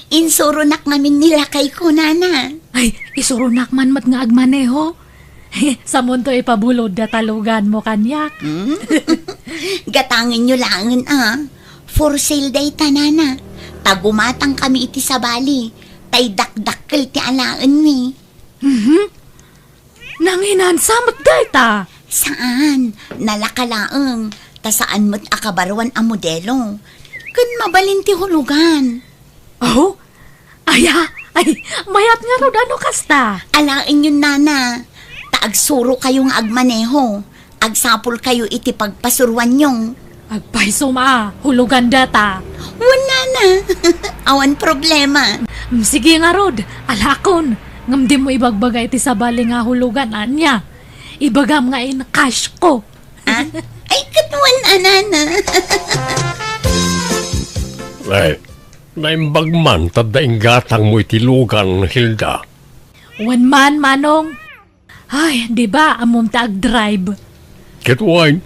Speaker 8: Insurunak ngamin nila kay ko, Nana.
Speaker 4: Ay, isurunak man mat nga agmaneho. Sa mundo ipabulod na talugan mo kanyak.
Speaker 8: Gatangin nyo langan, For sale day ta, Nana. Tagumatang kami iti sa bali. Tay dakdakkel ti alaan mi.
Speaker 4: Nanginansamot data.
Speaker 8: Saan? Nalakalaang. Ta saan mo't akabarwan ang modelo. Kun mabalinti hulugan.
Speaker 4: Oh, ay, mayat nga ro ano kasta.
Speaker 8: Alain yun, nana. Taagsuro kayong agmaneho. Agsapol kayo iti pagpasuruan yung.
Speaker 4: Agpay suma, hulugan data.
Speaker 8: Wala na. Awan problema.
Speaker 4: Sige nga rod, alakon. Ngam di mo ibagbagay ti sabali nga hulugan anya. Ibagam nga in cash ko.
Speaker 8: Ah? Ay, katuan, anana.
Speaker 7: Ay, naimbag man, tadaing gatang mo itilugan, Hilda.
Speaker 4: One man, manong. Ay, di ba, amom tag-drive.
Speaker 7: Kitwain,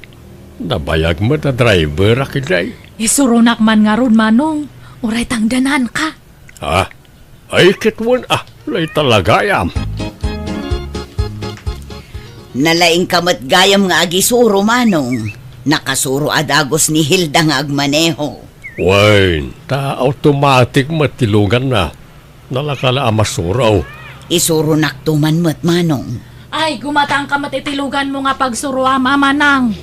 Speaker 7: nabayag mo na driver, akiday.
Speaker 4: Isurunak man nga ron, manong. Uray tangdanan ka.
Speaker 7: Ha? Ay, kitwan, lay talaga yam.
Speaker 5: Nalaing kamat gayam nga agisuro, manong. Nakasuro adagos ni Hilda nga agmaneho.
Speaker 7: Wain, automatic matilugan na. Nalakala amasuraw.
Speaker 5: Isuro naktuman mo't, manong.
Speaker 4: Ay, gumatang ka matitilugan mo nga pagsuruan, manang.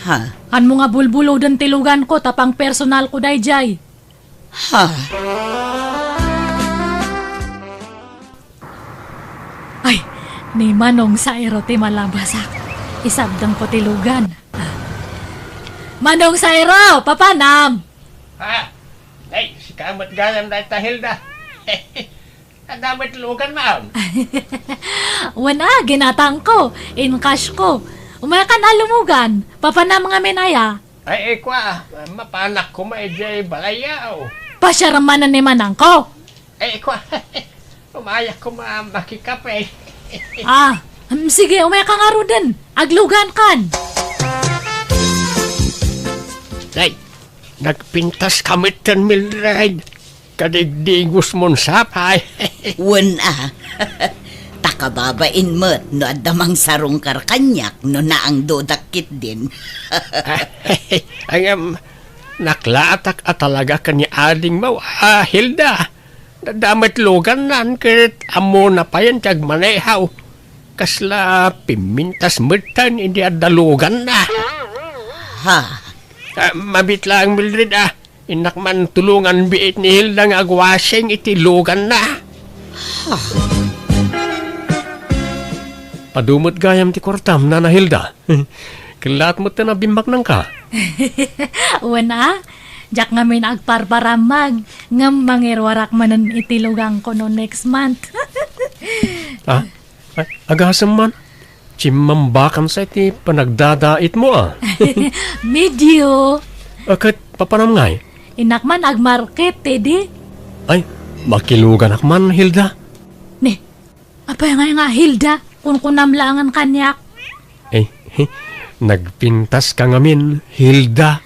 Speaker 5: Ha?
Speaker 4: Kan mo nga bulbulo den tilugan ko, tapang personal ko dayjay.
Speaker 5: Ha?
Speaker 4: Ay, ni manong sa erote malabasak. Isabdang ko tilugan. Manong sa ero, papanam!
Speaker 7: Ha? Ay, si kamot gayam na ita, Hilda. Kadamit lugan, ma'am.
Speaker 4: Wana, ginatang ko, in cash ko. Umayakan alumugan, papanam nga menaya.
Speaker 7: Ay, kwa, mapanak ko maijay balayaw.
Speaker 4: Pasyaramanan ni manang ko.
Speaker 7: Ay, kwa, umayak ko makikape.
Speaker 4: Sige, umaya ka nga ro din. Aglugan kan.
Speaker 7: Ay, nagpintas kamit kan Mildred. Kadigdigos mon sapay.
Speaker 5: Wala. Takababain mo't no adamang sarong karkanyak no naang dodakit din.
Speaker 7: Ay, naklaatak at talaga ka ni ading mo, Hilda. Nadamit lugan nan kit amo na pa yan tag manehaw. Kasla pimintas mutan hindi adalugan na.
Speaker 5: Ha?
Speaker 7: Mabit lang, Mildred, Inak man tulungan biit ni Hilda nga agwasing itilugan na. Padumot gayam ti kortam, Nana Hilda. Kilat mo na bimbak nang ka.
Speaker 4: Wana, jak ngamin agparparamag. Ngam mangirwarak manan itilugang ko no next month.
Speaker 7: Agasam man. Chimambakan sa iti panagdadait mo
Speaker 4: Medyo.
Speaker 7: Akat papanam ngay?
Speaker 4: Inakman agmarket, tedi.
Speaker 7: Ay, makilugan akman, Hilda.
Speaker 4: Ne, apay nga Hilda, kung kunamlangan kanyak.
Speaker 7: Nagpintas ka ngamin, Hilda.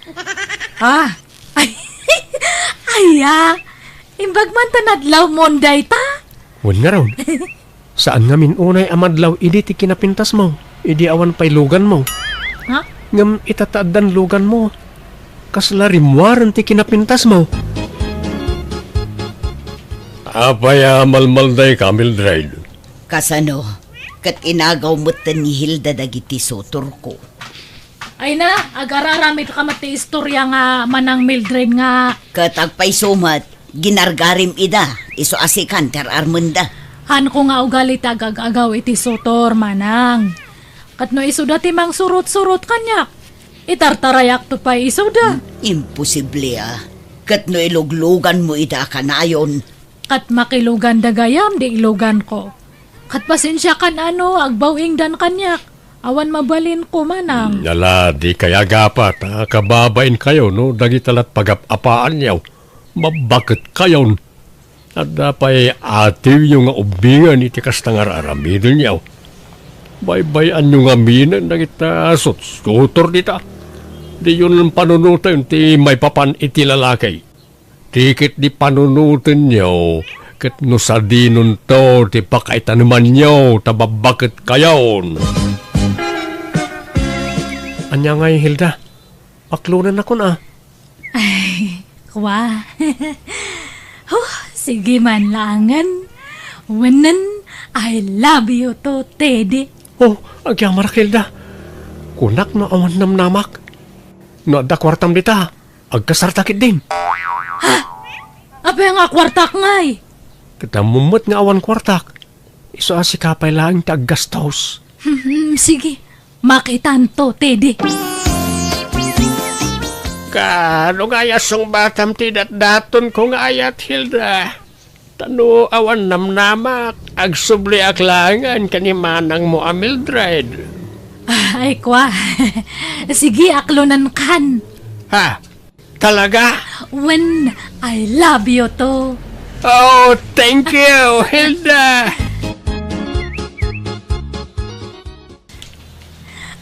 Speaker 4: Imbag man tanadlaw monday ta.
Speaker 7: Wan nga raw. Saan ngamin unay amadlaw, idi ti kinapintas mo. Idi awan pa'y lugan mo.
Speaker 4: Ha?
Speaker 7: Ngam itataadan lugan mo. Kasla rimwaran ti kinapintas mo. Apaya malmalday ka, Mildred.
Speaker 5: Kasano? Kat inagaw mo't ni Hilda dagiti sotor ko.
Speaker 4: Ay na, agararamit ka mati istorya nga manang Mildred nga.
Speaker 5: Kat agpay sumat, ginargarim ida, iso asikan ter armunda.
Speaker 4: Han ko nga ugali tagag-agaw iti sotor manang. Kat no iso dati mang surot-surot kanyak. Itartarayak to pa iso da.
Speaker 5: Imposible Kat no iluglugan mo ida kanayon.
Speaker 4: Kat makilugan da gayam di ilugan ko. Kat pasensya kan agbawing dan kanyak. Awan mabalin ko manang.
Speaker 7: Yala, di kaya gapat. Kababain kayo, no? Dagitalat pagapapaan niyaw. Mabakit kayon. At dapay ativ yung nga ubingan iti kastangar aramidin niyaw. Baybayan yung aminan na kita sutor dita. Di yun ang panunutan ti may papan iti lalakay. Tikit di panunutan niyo. Kat no sardinon to, ti pakaitanuman niyo, tababakit kayon. Anya ngay, Hilda. Paklunan ako na.
Speaker 4: Ay, kwa. Sige man langan. Wanan, I love you to, Teddy.
Speaker 7: Agyamar, Hilda. Kunak na awan namnamak. No, da kwartam dita. agkasartakit din.
Speaker 4: Apay nga kwartak ngay.
Speaker 7: Katamumot nga awan kwartak. Iso si kapay lang tag gastos.
Speaker 4: Sige, makitan to, Teddy.
Speaker 7: Kano nga yasong batam tidat daton ko nga ayat, Hilda. Tano awan namnamak, agsubli aklangan kanimanang mo a Mildred.
Speaker 4: Ay, kwa. Sige, aklonan kan.
Speaker 7: Ha? Talaga?
Speaker 4: When I love you to.
Speaker 7: Oh, thank you, Hilda.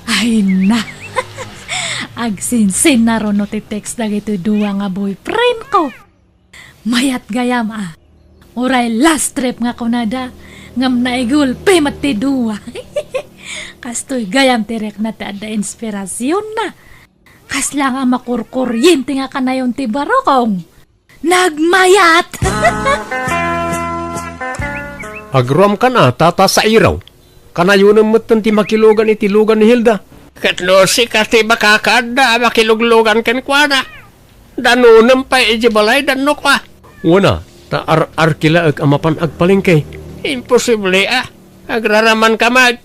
Speaker 4: Ay na. Agsinsin na ron no ti text na ito duwa nga boyfriend ko. Mayat gayam Oray last trip nga kunada. Ngam na igulpe mati duwa. Kastoy gayam tirek na ti ada inspirasyon na. Kas lang ang makurkuryente nga kanayon ti barokong. Nagmayat!
Speaker 7: Agrom ka na, tata sa iraw. Kanayo na matan ti makilugan itilugan ni Hilda. Katlo si kasi makakada, makiluglugan kan kwa na. Danunam pa balay dano kwa. Una, ta arkila ag amapan agpalingkay. Imposible Agraraman ka mag.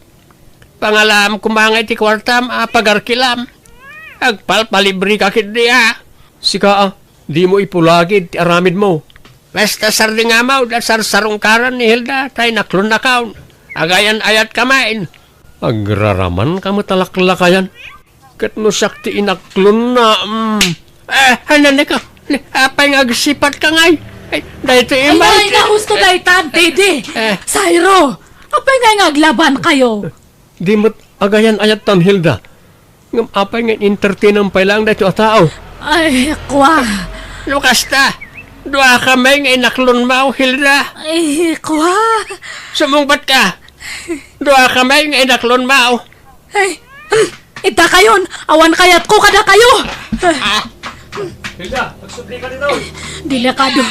Speaker 7: Pangalam kumangay ti kwartam, pagarkilam. Agpalpalibri ka kidi Sika di mo ipulagid ti aramid mo. Basta sarding amaw, sarsarong karan ni Hilda, tay naklon na kaon. Agayan ayat kamain. Agraraman ka matalaklakayan. Kat no sakti inaklon na. Hanan ka. Apay agsipat ka ngay. Dahito imay.
Speaker 4: Ay, nahusto daytan, Teddy. Sayro, apay nga aglaban kayo.
Speaker 7: Di mo't agayan ayat tan Hilda. Ngam apay nga entertain ang pailang dahito a tao.
Speaker 4: Ay, kwa.
Speaker 7: Lukas ta. Dua kamay nga inaklon mo, Hilda.
Speaker 4: Ay, kwa.
Speaker 7: Sumungbat ka. Dua kamay nga inaklon mo.
Speaker 4: Ay, ita kayon. Awan kayat ko kada kayo.
Speaker 7: Hilda, magsubli ka dito.
Speaker 4: Delikado.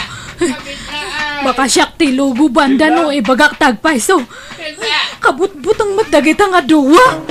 Speaker 4: Baka siyak ti lugo banda no, bagak tagpay so. Kabut-butang matdagit ang aduwa.